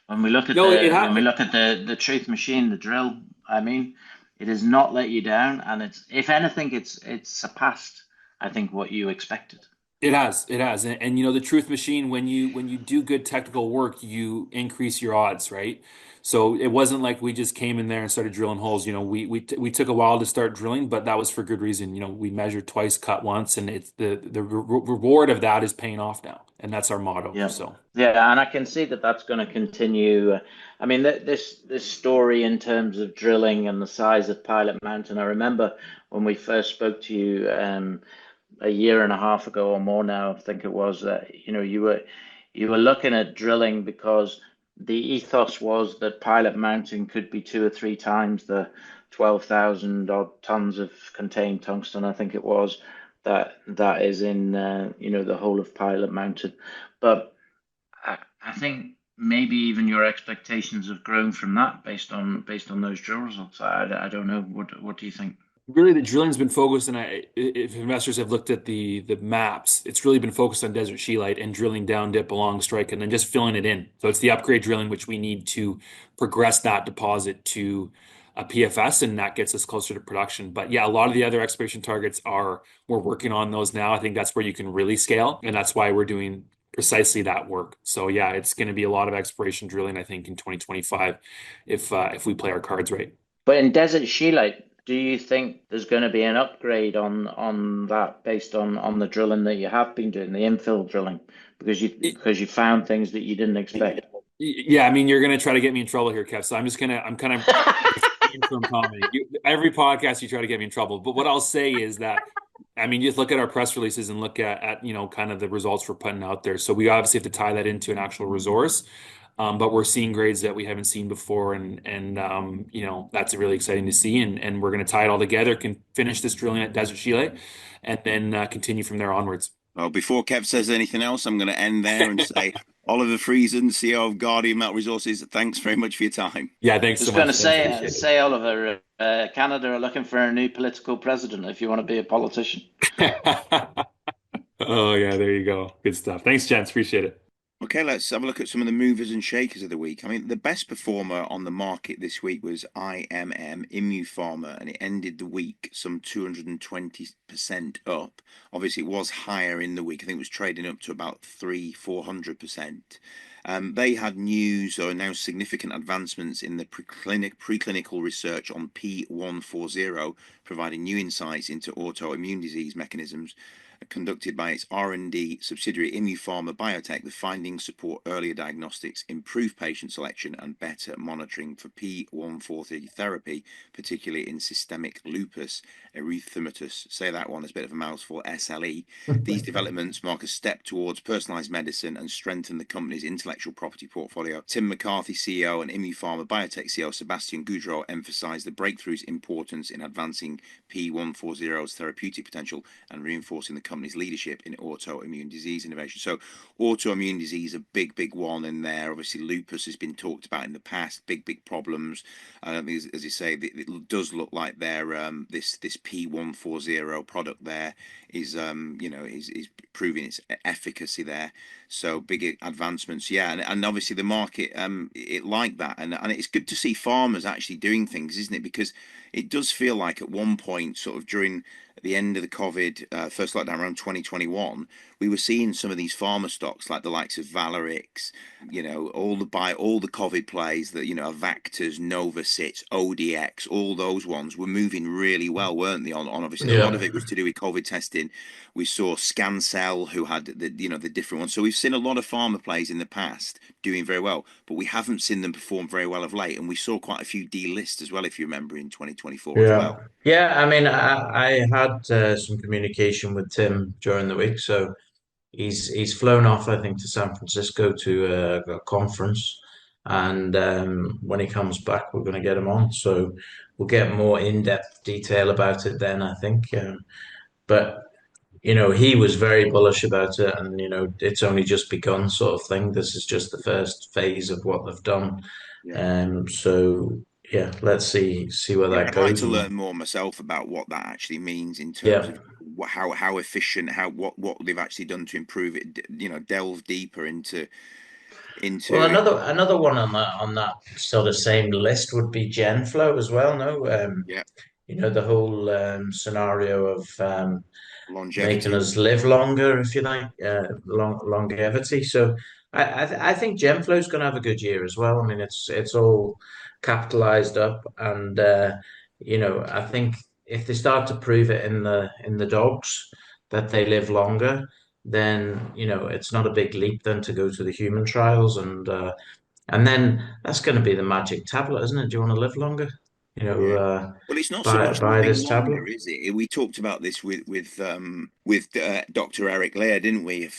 When we look at the truth machine, the drill, I mean, it has not let you down, and it's, if anything, it's surpassed, I think, what you expected. It has, and you know the truth machine. When you do good technical work, you increase your odds, right? So it wasn't like we just came in there and started drilling holes. You know, we took a while to start drilling, but that was for good reason. You know, we measured twice, cut once, and it's the reward of that is paying off now, and that's our motto. Yeah. So yeah, and I can see that that's going to continue. I mean, this story in terms of drilling and the size of Pilot Mountain. I remember when we first spoke to you a year and a half ago or more now, I think it was, that you were looking at drilling because the ethos was that Pilot Mountain could be 2 or 3 times the 12,000 odd tons of contained tungsten, I think it was, that is in the whole of Pilot Mountain. But I think maybe even your expectations have grown from that based on those drill results. I don't know. What do you think? really, the drilling's been focused, and if investors have looked at the maps, it's really been focused on desert scheelite and drilling down dip along strike, and then just filling it in. So it's the upgrade drilling which we need to progress that deposit to a PFS, and that gets us closer to production. But yeah, a lot of the other exploration targets we're working on those now. I think that's where you can really scale, and that's why we're doing precisely that work. So yeah, it's going to be a lot of exploration drilling, I think, in 2025 if we play our cards right. But in desert scheelite, do you think there's going to be an upgrade on that based on the drilling that you have been doing, the infill drilling, because you found things that you didn't expect? Yeah, I mean, you're going to try to get me in trouble here, Kev. So I'm kind of interim comedy. Every podcast you try to get me in trouble. But what I'll say is that, I mean, just look at our press releases and look at kind of the results we're putting out there. So we obviously have to tie that into an actual resource. But we're seeing grades that we haven't seen before, and that's really exciting to see. And we're going to tie it all together, can finish this drilling at Desert Scheelite, and then continue from there onwards. Well, before Kev says anything else, I'm going to end there and say, Oliver Friesen, CEO of Guardian Metal Resources, thanks very much for your time. Yeah, thanks so much. Just going to say, Oliver, Canada are looking for a new political president if you want to be a politician. Oh, yeah, there you go. Good stuff. Thanks, gents. Appreciate it. Okay, let's have a look at some of the movers and shakers of the week. I mean, the best performer on the market this week was ImmuPharma, and it ended the week some 220% up. Obviously, it was higher in the week. I think it was trading up to about 400%. They had news or announced significant advancements in the preclinical research on P140, providing new insights into autoimmune disease mechanisms. Conducted by its R&D subsidiary ImmuPharma Biotech, the findings support earlier diagnostics, improved patient selection, and better monitoring for P140 therapy, particularly in systemic lupus erythematosus. Say that one, it's a bit of a mouthful, SLE. These developments mark a step towards personalized medicine and strengthen the company's intellectual property portfolio. Tim McCarthy, CEO, and ImmuPharma Biotech CEO Sebastian Goudreau emphasized the breakthrough's importance in advancing P140's therapeutic potential and reinforcing the company's leadership in autoimmune disease innovation. So autoimmune disease, a big one in there. Obviously, lupus has been talked about in the past, big problems. I think, as you say, it does look like their this P140 product there is is proving its efficacy there. So big advancements, yeah, and obviously the market it liked that, and it's good to see farmers actually doing things, isn't it? Because it does feel like at one point, sort of during the end of the COVID first lockdown around 2021, we were seeing some of these farmer stocks like the likes of Valerix, all the COVID plays that, Avactors, Novasits, ODX, all those ones were moving really well, weren't they? On obviously a lot of it was to do with COVID testing. We saw Scancell, who had the different ones. So we've seen a lot of farmer plays in the past doing very well, but we haven't seen them perform very well of late. And we saw quite a few delist as well, if you remember, in 2024 as well. Yeah, I mean, I had some communication with Tim during the week, so he's flown off, I think, to San Francisco to a conference, And when he comes back, we're going to get him on. So we'll get more in-depth detail about it then, I think. But he was very bullish about it, and it's only just begun, sort of thing. This is just the first phase of what they've done. Yeah. So yeah, let's see where that I'd like goes. to learn more myself about what that actually means in terms Yeah. of how efficient, what they've actually done to improve it. Delve deeper into Well, it. another one on that sort of same list would be GenFlow as well. No, Yeah, the whole scenario of making longevity. us live longer, if you like, longevity. So I think GenFlow is going to have a good year as well. I mean, it's all capitalized up, and I think if they start to prove it in the dogs that they live longer, then it's not a big leap then to go to the human trials, and then that's going to be the magic tablet, isn't it? Do you want to live longer? Yeah. Well, it's not so Buy much buy living this tablet. longer, is it? We talked about this with Dr. Eric Laird, didn't we?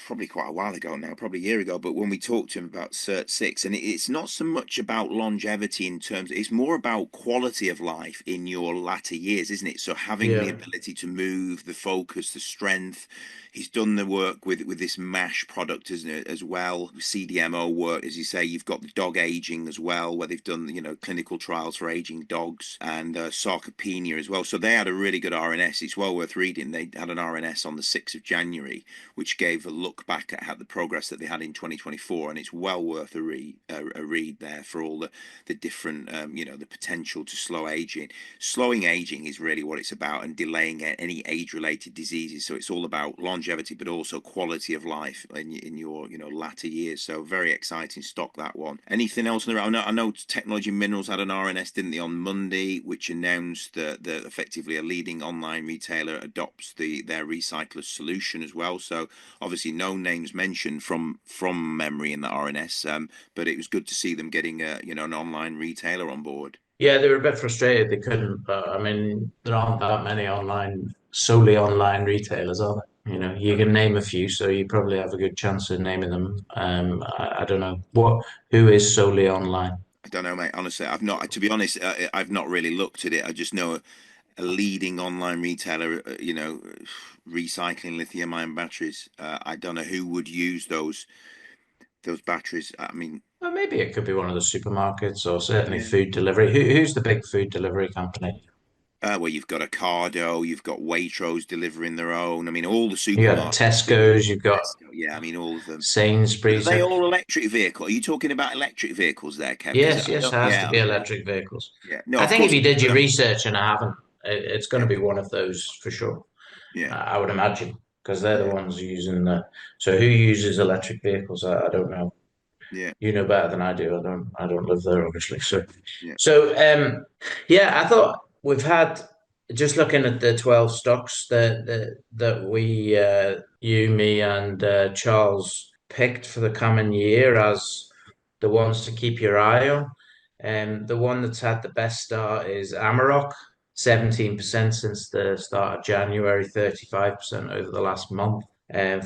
Probably quite a while ago now, probably a year ago. But when we talked to him about Cert 6, and it's not so much about longevity in terms, it's more about quality of life in your latter years, isn't it? So having the Yeah. ability to move, the focus, the strength. He's done the work with this MASH product as well. CDMO work, as you say. You've got the dog aging as well, where they've done clinical trials for aging dogs, and sarcopenia as well. So they had a really good RNS. It's well worth reading. They had an RNS on the 6th of January, which gave a look back at how the progress that they had in 2024, and it's well worth a read there for all the different the potential to slow aging. Slowing aging is really what it's about, and delaying any age-related diseases. So it's all about longevity, but also quality of life in your latter years. So very exciting stock, that one. Anything else on the round? I know Technology Minerals had an RNS, didn't they, on Monday, which announced that effectively a leading online retailer adopts their recycler solution as well. So obviously no names mentioned from memory in the RNS, but it was good to see them getting an online retailer on board. Yeah, they were a bit frustrated they couldn't, but I mean, there aren't that many solely online retailers, are there? You can name a few, so you probably have a good chance of naming them. I don't know who is solely online. I don't know, mate. Honestly, I've not. To be honest, I've not really looked at it. I just know a leading online retailer, recycling lithium-ion batteries. I don't know who would use those batteries. I mean, Well, maybe it could be one of the supermarkets or certainly yeah. food delivery. Who's the big food delivery company? Well, you've got Ocado, you've got Waitrose delivering their own. I mean, all the You got supermarkets do. Tesco's, you've got Tesco, yeah, I mean, all of them. But are Sainsbury's. they all electric vehicle? Are you talking about electric vehicles there, Kev? Because Yes, I yes, it don't. has to Yeah, I be mean, electric vehicles. yeah. No, I of think if course you it is. did your research and I haven't, it's going to Yeah, be one of those for sure. yeah, I would imagine because they're the yeah, ones using the. So who uses electric vehicles? I don't know. yeah, You know better than I do. I don't live there, obviously. So, yeah. so yeah, I thought we've had just looking at the 12 stocks that we, you, me, and Charles picked for the coming year as the ones to keep your eye on. The one that's had the best start is AMRQ, 17% since the start of January, 35% over the last month.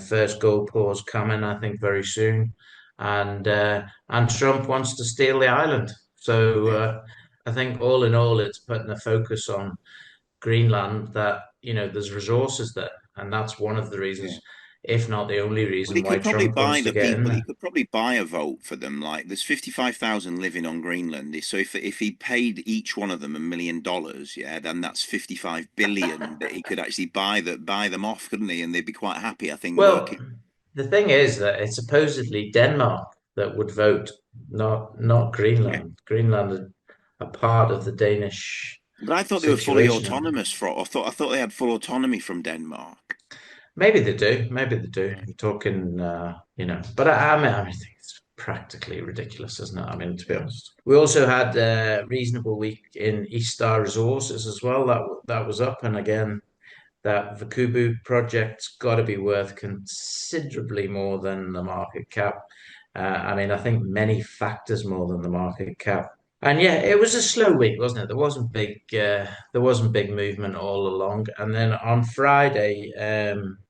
First gold pour's coming, I think, very soon. And Trump wants to steal the island. So Yeah. I think all in all, it's putting a focus on Greenland that, there's resources there. And that's one of the Yeah. reasons, if not the only Well, he reason why could probably Trump buy wants to the get in people. He there. could probably buy a vote for them. Like, there's 55,000 living on Greenland. So if he paid each one of them $1 million, yeah, then that's 55 billion that he could actually buy them off, couldn't he? And they'd be quite happy, I think, Well, working. the thing is that it's supposedly Denmark that would vote, not Yeah. Greenland. Greenland is a part of the Danish But I thought they were fully situation. autonomous. I thought they had full autonomy from Denmark. Maybe they do. Maybe they do. Yeah. You're talking, but I mean, I think it's practically ridiculous, isn't it? I mean, to be Yeah. honest. We also had a reasonable week in East Star Resources as well. That was up, and again, that Vakubu project's got to be worth considerably more than the market cap. I mean, I think many factors more than the market cap. And yeah, it was a slow week, wasn't it? There wasn't big movement all along. And then on Friday,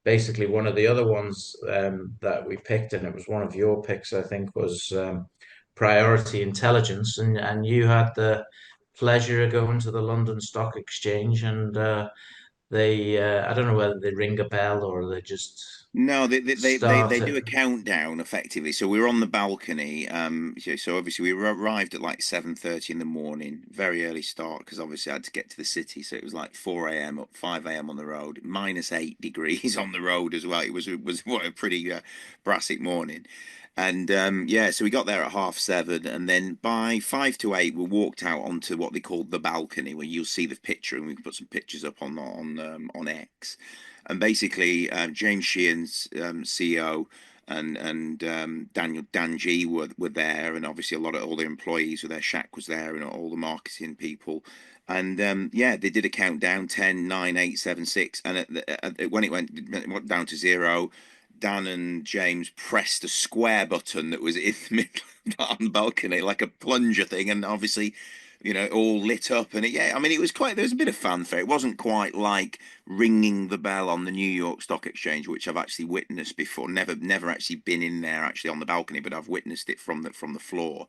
basically one of the other ones that we picked, and it was one of your picks, I think, was priority intelligence, and you had the pleasure of going to the London Stock Exchange, and they I don't know whether they ring a bell or they just No, they start do it. a countdown effectively. So we were on the balcony. So obviously we arrived at like 7:30 in the morning, very early start because obviously I had to get to the city. So it was like 4 a.m. up, 5 a.m. on the road, -8 degrees on the road as well. It was what a pretty brassic morning. And yeah, so we got there at 7:30, and then by 5 to 8 we walked out onto what they called the balcony, where you'll see the picture, and we can put some pictures up on X. And basically, James Sheehan's CEO and Dan G were there, and obviously all the employees were there. Shaq was there, and all the marketing people. And yeah, they did a countdown: 10, 9, 8, 7, 6, and when it went down to 0. Dan and James pressed a square button that was in the middle on the balcony, like a plunger thing, and obviously, it all lit up. And yeah, I mean, it was there was a bit of fanfare. It wasn't quite like ringing the bell on the New York Stock Exchange, which I've actually witnessed before. Never actually been in there actually on the balcony, but I've witnessed it from the floor.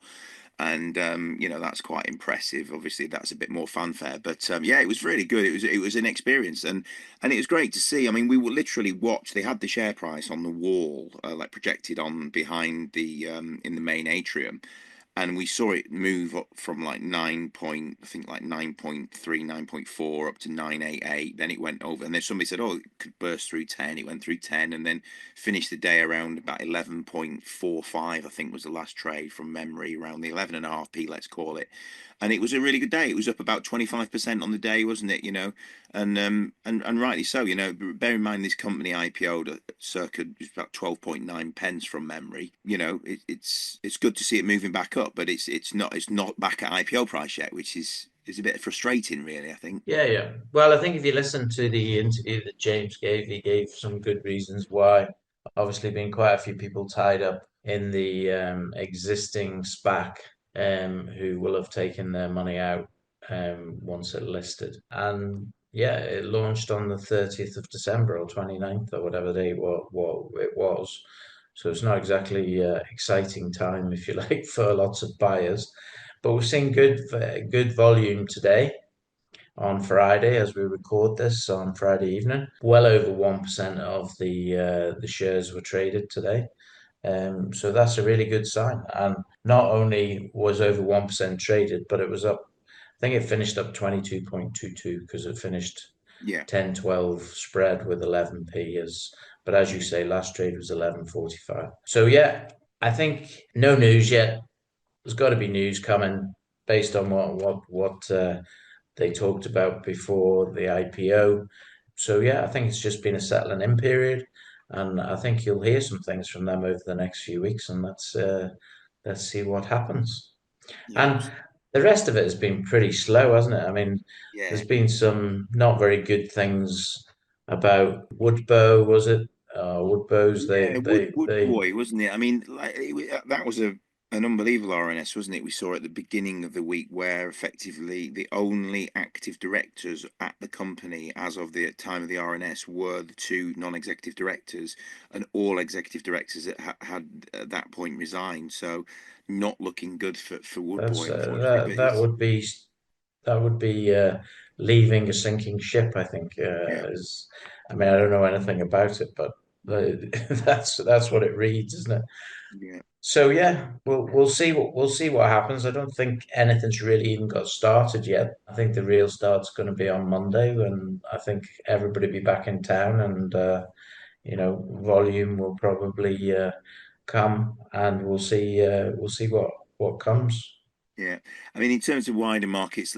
And that's quite impressive. Obviously, that's a bit more fanfare, but yeah, it was really good. It was an experience, and it was great to see. I mean, we were literally watched. They had the share price on the wall, like projected on behind the in the main atrium, and we saw it move up from like 9.3, 9.4 up to 988. Then it went over, and then somebody said, "Oh, it could burst through 10." It went through 10, and then finished the day around about 11.45. I think was the last trade from memory, around the 11.5p, let's call it. And it was a really good day. It was up about 25% on the day, wasn't it? And rightly so. Bear in mind this company IPO'd at circa about 12.9 pence from memory. It's good to see it moving back up, but it's not back at IPO price yet, which is a bit frustrating, really, I think. Yeah. Well, I think if you listen to the interview that James gave, he gave some good reasons why. Obviously, been quite a few people tied up in the existing SPAC who will have taken their money out once it listed. And yeah, it launched on the 30th of December or 29th or whatever day it was. So it's not exactly exciting time, if you like, for lots of buyers. But we've seen good volume today on Friday as we record this on Friday evening. Well over 1% of the shares were traded today. So that's a really good sign. And not only was over 1% traded, but it was up, I think it finished up 22.22 because it finished Yeah. 10-12 spread with 11p but as you say, last trade was 11.45. So yeah, I think no news yet. There's got to be news coming based on what they talked about before the IPO. So yeah, I think it's just been a settling in period, and I think you'll hear some things from them over the next few weeks, and let's see what happens. Yeah. And the rest of it has been pretty slow, hasn't it? I mean, Yeah. there's been some not very good things about Woodbow, was it? Woodbows, Yeah, Wood they Boy, wasn't it? I mean, like that was an unbelievable RNS, wasn't it? We saw at the beginning of the week where effectively the only active directors at the company as of the time of the RNS were the two non-executive directors, and all executive directors that had at that point resigned. So not looking good for Wood Boy, unfortunately. But that would be leaving a sinking ship, I think. yeah, I mean, I don't know anything about it, but that's what it reads, isn't it? yeah. So yeah, we'll see what happens. I don't think anything's really even got started yet. I think the real start's going to be on Monday, when I think everybody be back in town, and volume will probably come, and we'll see what comes. Yeah, I mean, in terms of wider markets,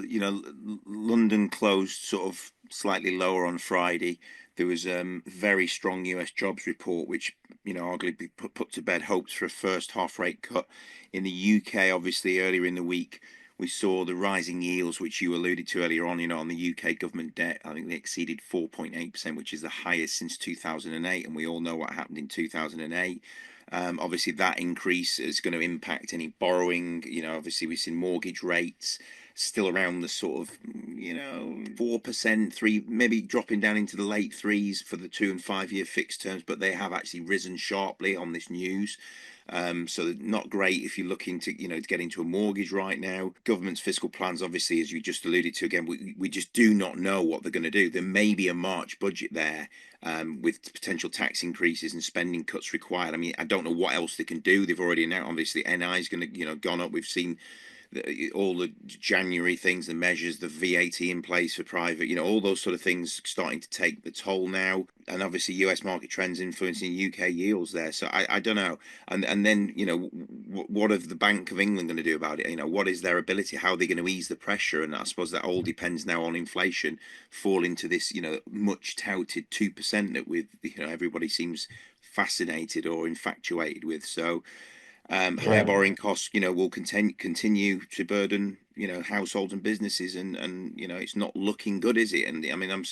London closed sort of slightly lower on Friday. There was very strong US jobs report, which arguably put to bed hopes for a first half rate cut. In the UK, obviously, earlier in the week, we saw the rising yields, which you alluded to earlier on. On the UK government debt, I think they exceeded 4.8%, which is the highest since 2008, and we all know what happened in 2008. Obviously, that increase is going to impact any borrowing. Obviously, we've seen mortgage rates still around the sort of 4%, maybe dropping down into the late threes for the 2 and 5 year fixed terms, but they have actually risen sharply on this news. So not great if you're looking to to get into a mortgage right now. Government's fiscal plans, obviously, as you just alluded to again, we just do not know what they're going to do. There may be a March budget there, with potential tax increases and spending cuts required. I mean, I don't know what else they can do. They've already announced, obviously, NI is going to gone up. We've seen all the January things, the measures, the VAT in place for private, all those sort of things starting to take the toll now. And obviously US market trends influencing UK yields there. So I don't know. And then, what is the Bank of England going to do about it? What is their ability? How are they going to ease the pressure? And I suppose that all depends now on inflation falling to this, much touted 2% that everybody seems fascinated or infatuated with. So higher borrowing costs, will continue to burden, households and businesses, and it's not looking good, is it? And I mean, I'm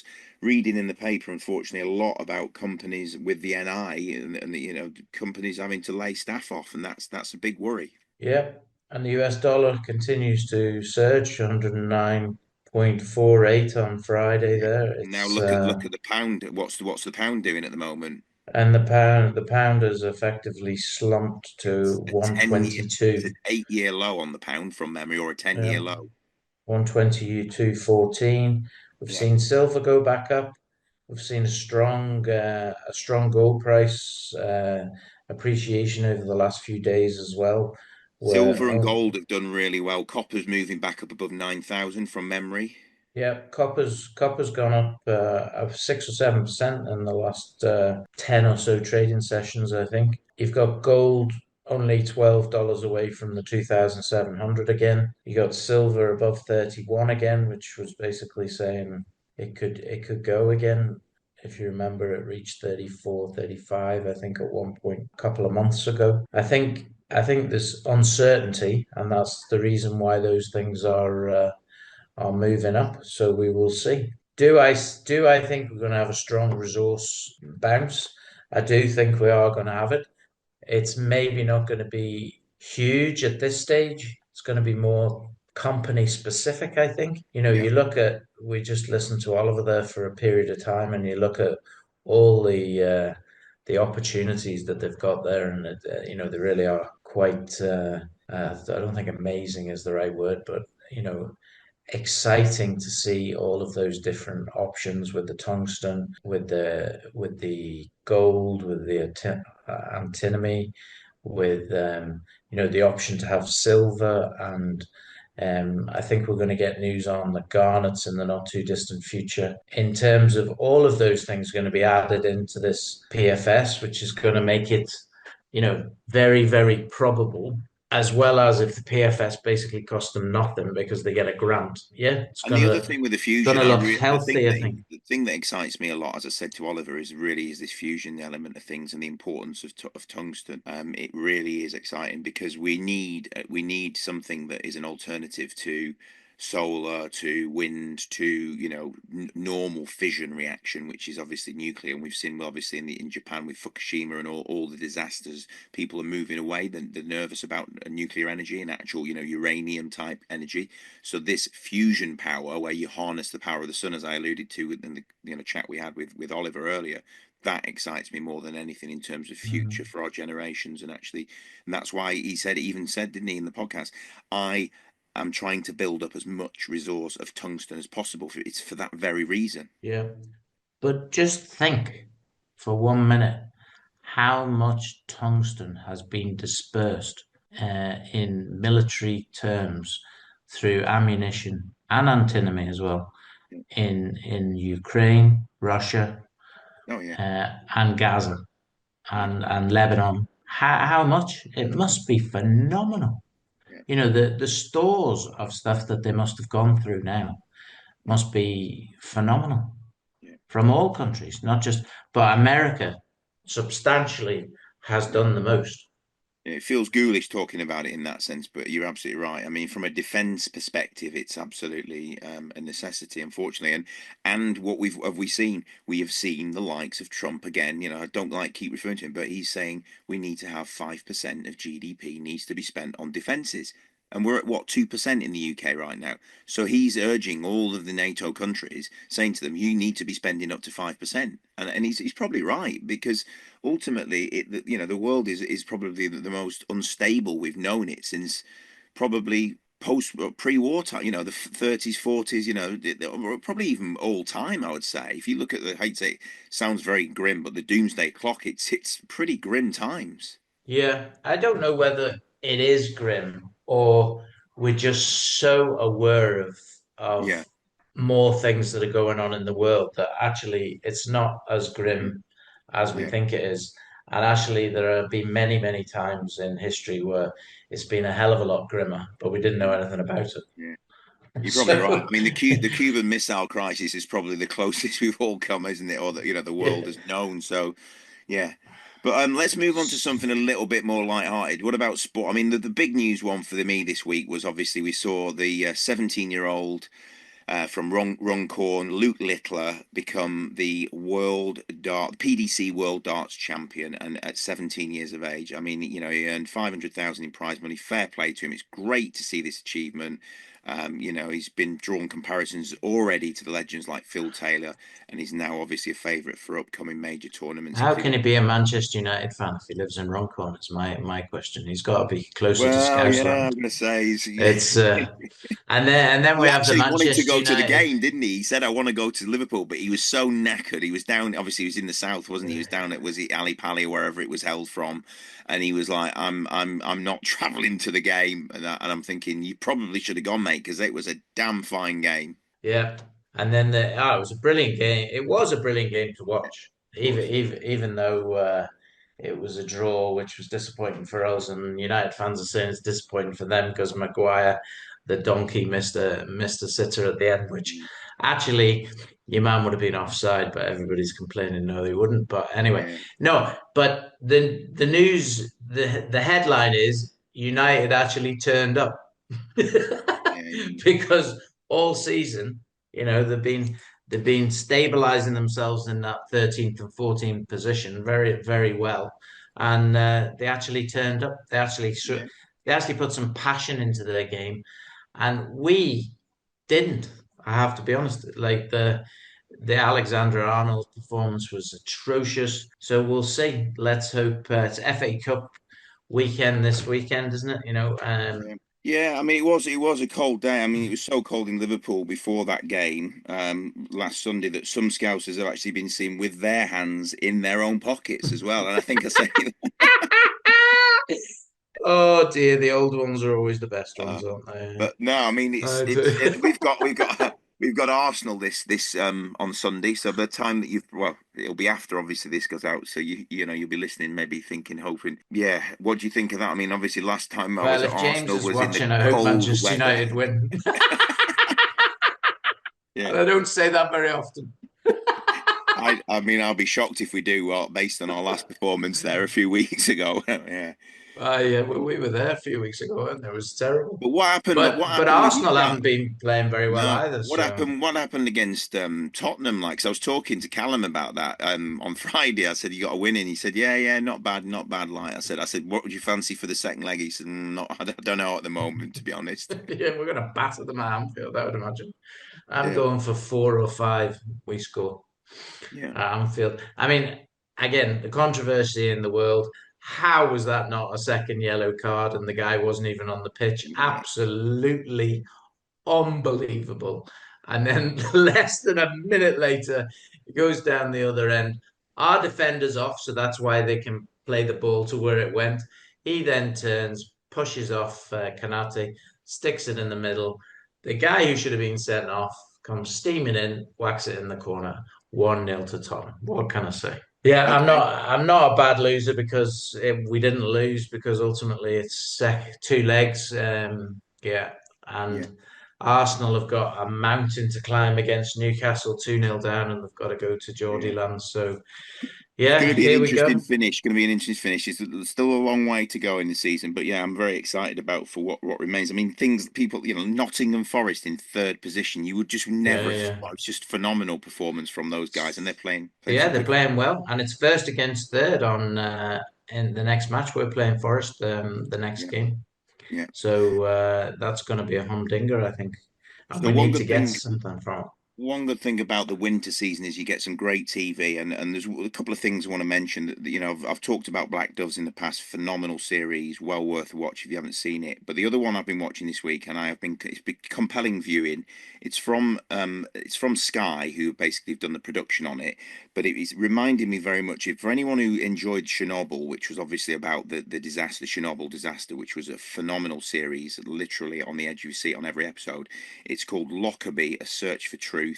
reading in the paper, unfortunately, a lot about companies with the NI and companies having to lay staff off, and that's a big worry. Yeah, and the US dollar continues to surge, 109.48 on Friday there. Now It's look at the pound. What's the pound doing at the moment? and the pound has effectively slumped to It's 122. an 8 year low on the pound from memory, or a 10 year Yeah, low. 122.14. We've Yeah. seen silver go back up. We've seen a strong gold price appreciation over the last few days as well. Where Silver and gold have done really well. Copper's moving back up above 9,000 from memory. yeah, copper's gone up of 6 or 7% in the last 10 or so trading sessions, I think. You've got gold only $12 away from the 2,700 again. You got silver above 31 again, which was basically saying it could go again. If you remember, it reached 34, 35, I think, at one point a couple of months ago. I think there's uncertainty, and that's the reason why those things are moving up. So we will see. Do I think we're going to have a strong resource bounce? I do think we are going to have it. It's maybe not going to be huge at this stage. It's going to be more company specific, I think. Yeah. We just listened to Oliver there for a period of time, and you look at all the opportunities that they've got there, and they really are quite. I don't think amazing is the right word, but exciting to see all of those different options with the tungsten, with the gold, with the antimony, with the option to have silver, and I think we're going to get news on the garnets in the not too distant future. In terms of all of those things going to be added into this PFS, which is going to make it, very, very probable, as well as if the PFS basically costs them nothing because they get a grant. Yeah, it's And the other thing with the fusion, look healthy, I think. the thing that excites me a lot, as I said to Oliver, is this fusion element of things and the importance of tungsten. It really is exciting because we need something that is an alternative to solar, to wind, to normal fission reaction, which is obviously nuclear. And we've seen obviously in Japan with Fukushima and all the disasters, people are moving away. They're nervous about nuclear energy and actual uranium type energy. So this fusion power, where you harness the power of the sun, as I alluded to in the chat we had with Oliver earlier, that excites me more than anything in terms of future for our generations. And that's why he even said, didn't he, in the podcast, I'm trying to build up as much resource of tungsten as possible. It's for that very reason. Yeah. But just think for 1 minute how much tungsten has been dispersed in military terms through ammunition and antimony as well in Ukraine, Russia, Oh yeah. and Gaza and Lebanon. How much? It must be phenomenal. Yeah. The stores of stuff that they must have gone through now must be phenomenal Yeah. from all countries, not just, but America substantially has done the most. It feels ghoulish talking about it in that sense, but you're absolutely right. I mean, from a defence perspective, it's absolutely a necessity, unfortunately. And what we seen? We have seen the likes of Trump again. I don't keep referring to him, but he's saying we need to have 5% of GDP needs to be spent on defences. And we're at what, 2% in the UK right now. So he's urging all of the NATO countries, saying to them, you need to be spending up to 5%. And he's probably right, because ultimately the world is probably the most unstable we've known it since probably pre-war time, the 30s, 40s, probably even all time, I would say. If you look at I hate to say it sounds very grim, but the doomsday clock, it's pretty grim times. Yeah, I don't know whether it is grim or we're just so aware of Yeah, more things that are going on in the world that actually it's not as mm, grim as we yeah, think it is. And actually, there have been many, many times in history where it's been a hell of a lot grimmer, but we didn't know mm, anything about it. yeah. You're probably right. So, I mean, the Cuban Missile Crisis is probably the closest we've all come, isn't it? Or that the world yeah. has known. So, yeah. But let's move on to something a little bit more lighthearted. What about sport? I mean, the big news one for me this week was obviously we saw the 17-year-old from Runcorn, Luke Littler, become the PDC World Darts Champion, and at 17 years of age. I mean, he earned 500,000 in prize money. Fair play to him. It's great to see this achievement. He's been drawn comparisons already to the legends like Phil Taylor, and he's now obviously a favourite for upcoming major tournaments, How can including. he be a Manchester United fan if he lives in Runcorn? It's my question. He's got to be closer to Well, yeah, Scousland. I'm gonna say It's and then he we have the actually wanted to Manchester go to the United. game, didn't he? He said, "I want to go to Liverpool," but he was so knackered. He was down. Obviously, he was in the south, wasn't he? He was down at was it Ali Pali, wherever it was held from, and he was like, I'm not traveling to the game." And I'm thinking, you probably should have gone, mate, because it was a damn fine game. Yeah, and then it was a brilliant game. It was a brilliant game to Yeah, watch, it was. even though it was a draw, which was disappointing for us. And United fans are saying it's disappointing for them because Maguire, the donkey, missed a sitter at the end, which Mm, actually your man would have been offside, but everybody's complaining no, they wouldn't. But anyway, yeah, no. But the news, the headline is United actually turned up. yeah, Because all season, they've been stabilizing themselves in that 13th and 14th position very, very well. And they actually turned up. yeah, They actually put some passion into their game. And we didn't, I have to be honest. Like the Alexander Arnold performance was atrocious. So we'll see. Let's hope it's FA Cup weekend this weekend, isn't it? yeah. Yeah, I mean it was a cold day. I mean it was so cold in Liverpool before that game last Sunday that some Scousers have actually been seen with their hands in their own pockets as well. And I think I say, Oh dear, the old ones are always the best uh, ones, aren't they? but no, I mean we've got Arsenal this on Sunday. So by the time that it'll be after obviously this goes out. So you'll be listening, maybe thinking, hoping, yeah. What do you think of that? I mean, obviously last time I was Well, at if James Arsenal is was in the watching, I hope cold Manchester weather. United win. Yeah. And I don't say that very often. I mean, I'll be shocked if we do, well, based on our last performance there a few weeks ago. Yeah. Yeah, we were there a few weeks ago, and it was terrible. But what happened? What But happened with you Arsenal guys? haven't been playing very well No. either. What So happened? What happened against Tottenham? Like, 'cause I was talking to Callum about that on Friday. I said, "You got a win in." He said, "Yeah, yeah, not bad, not bad." Like I said, "What would you fancy for the second leg?" He said, "Not, I don't know at the moment, to be honest." yeah, we're gonna batter them at Anfield, I would imagine. I'm Yeah, going for 4 or 5. We score. yeah, Anfield. I mean, again, the controversy in the world. How was that not a second yellow card and the guy wasn't even on the pitch? yeah, Absolutely unbelievable. And then less than a minute later, he goes down the other end. Our defender's off, so that's why they can play the ball to where it went. He then turns, pushes off Kanate, sticks it in the middle. The guy who should have been sent off comes steaming in, whacks it in the corner. 1-0 to Tottenham. What can I say? Yeah, I'm okay, not. I'm not a bad loser because we didn't lose because ultimately it's 2 legs. Yeah, yeah. and Arsenal have got a mountain to climb against Newcastle 2-0 down, and they've got to go to Yeah. Geordieland. So It's yeah, going to be an here we interesting go. finish. Going to be an interesting finish. There's still a long way to go in the season, but yeah, I'm very excited about for what remains. I mean, things people, Nottingham Forest in third position. You would just never Yeah, have yeah, thought. It's just phenomenal performance from those guys, and they're playing yeah. some They're good. playing well, and it's first against third on in the next match. We're playing Forest the next Yeah, game. Yeah. So that's going to be a humdinger, I think. And So we need to get something from it. one good thing about the winter season is you get some great TV, and there's a couple of things I want to mention that, you know, I've talked about Black Doves in the past. Phenomenal series, well worth a watch if you haven't seen it. But the other one I've been watching this week, and it's been compelling viewing. It's from Sky, who basically have done the production on it. But it's reminded me very much for anyone who enjoyed Chernobyl, which was obviously about the disaster, the Chernobyl disaster, which was a phenomenal series, literally on the edge of your seat on every episode. It's called Lockerbie: A Search for Truth.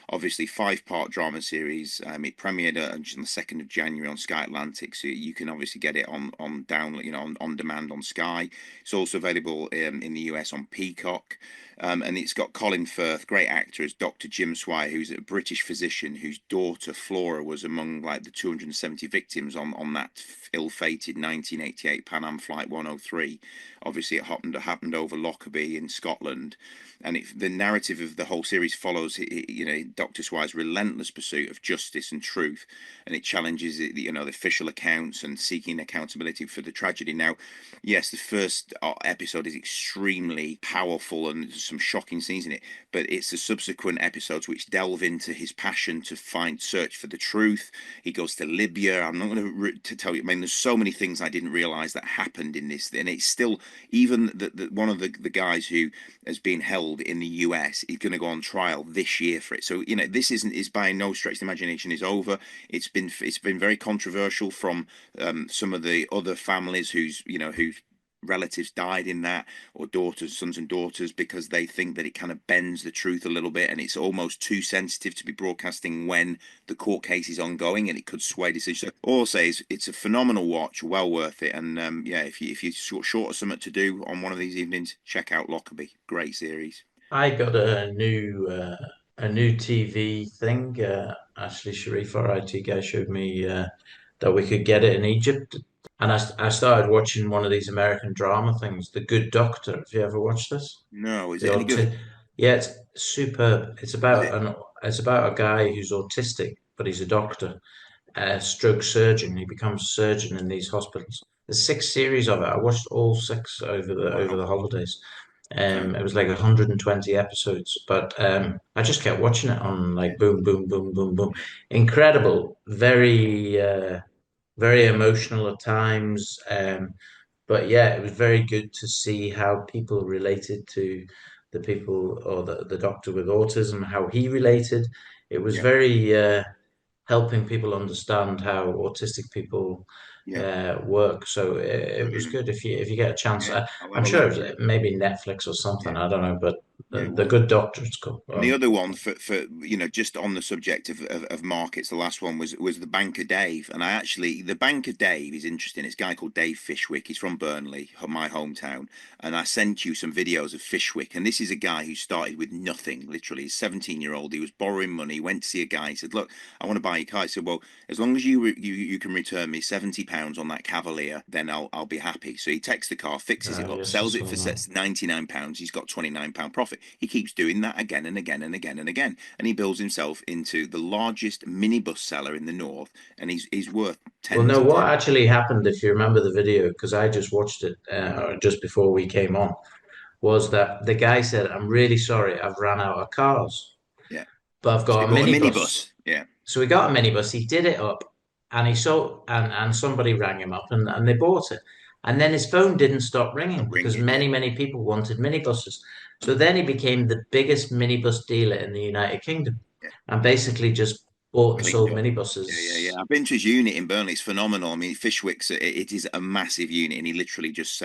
Obviously, 5-part drama series. It premiered on the 2nd of January on Sky Atlantic, so you can obviously get it on down, you know, on demand on Sky. It's also available in the US on Peacock. And it's got Colin Firth, great actor, as Dr. Jim Swire, who's a British physician whose daughter Flora was among like the 270 victims on that ill-fated 1988 Pan Am Flight 103. Obviously, it happened over Lockerbie in Scotland, and the narrative of the whole series follows, you know, Dr. Swire's relentless pursuit of justice and truth, and it challenges, you know, the official accounts and seeking accountability for the tragedy. Now, yes, the first episode is extremely powerful and there's some shocking scenes in it, but it's the subsequent episodes which delve into his passion to search for the truth. He goes to Libya. I'm not going to tell you. I mean, there's so many things I didn't realize that happened in this, and it's still, even one of the guys who has been held in the US is going to go on trial this year for it. So, you know, this is by no stretch the imagination is over. It's been very controversial from some of the other families whose relatives died in that, or sons and daughters, because they think that it kind of bends the truth a little bit, and it's almost too sensitive to be broadcasting when the court case is ongoing, and it could sway decisions. So all I'll say is it's a phenomenal watch, well worth it, and yeah, if you're short of something to do on one of these evenings, check out Lockerbie. Great series. I got a new TV thing. Actually, Sharif, our IT guy, showed me that we could get it in Egypt, and I started watching one of these American drama things, The Good Doctor. Have you ever watched this? No, is The it any good? Yeah, it's superb. Is it? It's about a guy who's autistic, but he's a doctor, stroke surgeon. He becomes a surgeon in these hospitals. There's 6 series of it. I watched all 6 over Wow. the holidays. Okay. It was like 120 episodes, but I just kept watching it on like boom, boom, boom, boom, boom. Incredible, very emotional at times. But yeah, it was very good to see how people related to the people, or the doctor with autism, how he related. It was Yeah. very helping people understand how autistic people Yeah. work. So it was Brilliant. good if you get a chance. Yeah. I'll I'm have a sure look it for was it. maybe Netflix or something. Yeah. I don't know, but Yeah. the Good Doctor is cool. And the other one for just on the subject of markets, the last one was the Banker Dave, and the Banker Dave is interesting. It's a guy called Dave Fishwick. He's from Burnley, my hometown, and I sent you some videos of Fishwick. And this is a guy who started with nothing, literally. He's 17-year-old. He was borrowing money. Went to see a guy. He said, "Look, I want to buy your car." He said, "Well, as long as you can return me £70 on that Cavalier, then I'll be happy." So he takes the car, fixes it up, Yes, I sells it saw for that. £99. He's got £29 profit. He keeps doing that again and again and again and again, and he builds himself into the largest minibus seller in the north, and he's worth Well, tens no, and what tens. actually happened, if you remember the video, because I just watched it just before we came on, was that the guy said, "I'm really sorry, I've ran out of cars, Yeah. but I've So he got a bought a minibus." minibus. Yeah. So he got a minibus, he did it up, and he saw, and somebody rang him up, and they bought it. And then his phone didn't stop ringing Stop because ringing. Yeah. many people wanted minibuses. So then he became the biggest minibus dealer in the United Kingdom, Yeah. and basically just bought and Cleaned sold up. Yeah. minibuses. I've been to his unit in Burnley. It's phenomenal. I mean, Fishwick's it is a massive unit, and he literally just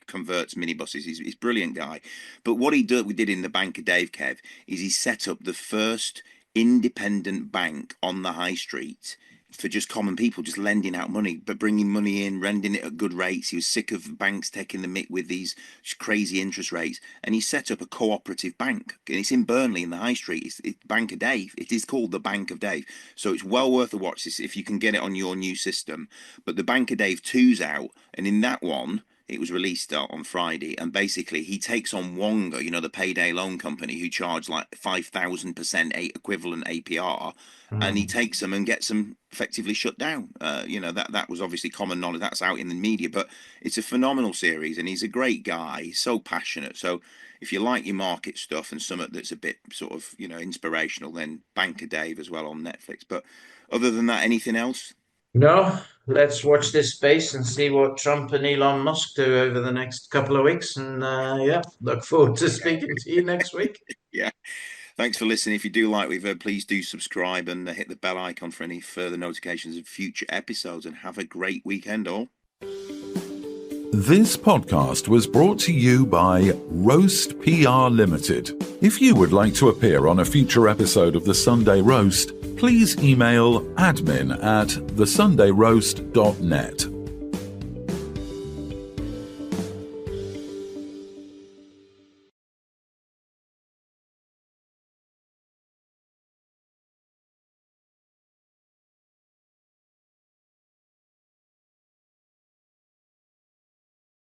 converts minibuses. He's a brilliant guy. But what we did in the Bank of Dave, Kev, is he set up the first independent bank on the high street for just common people, just lending out money, but bringing money in, lending it at good rates. He was sick of banks taking the mick with these crazy interest rates, and he set up a cooperative bank. And it's in Burnley in the high street. It's Bank of Dave. It is called the Bank of Dave. So it's well worth a watch this if you can get it on your new system. But the Bank of Dave 2's out, and in that one, It was released on Friday, and basically he takes on Wonga, the payday loan company who charge like 5,000% equivalent APR, and he takes them and gets them effectively shut down. That was obviously common knowledge. That's out in the media, but it's a phenomenal series, and he's a great guy. He's so passionate. So if you like your market stuff and something that's a bit sort of inspirational, then Banker Dave as well on Netflix. But other than that, anything else? No, let's watch this space and see what Trump and Elon Musk do over the next couple of weeks. And look forward to speaking to you next week. Yeah. Thanks for listening. If you do like what we've heard, please do subscribe and hit the bell icon for any further notifications of future episodes. And have a great weekend, all. This podcast was brought to you by Roast PR Limited. If you would like to appear on a future episode of The Sunday Roast, please email admin@thesundayroast.net.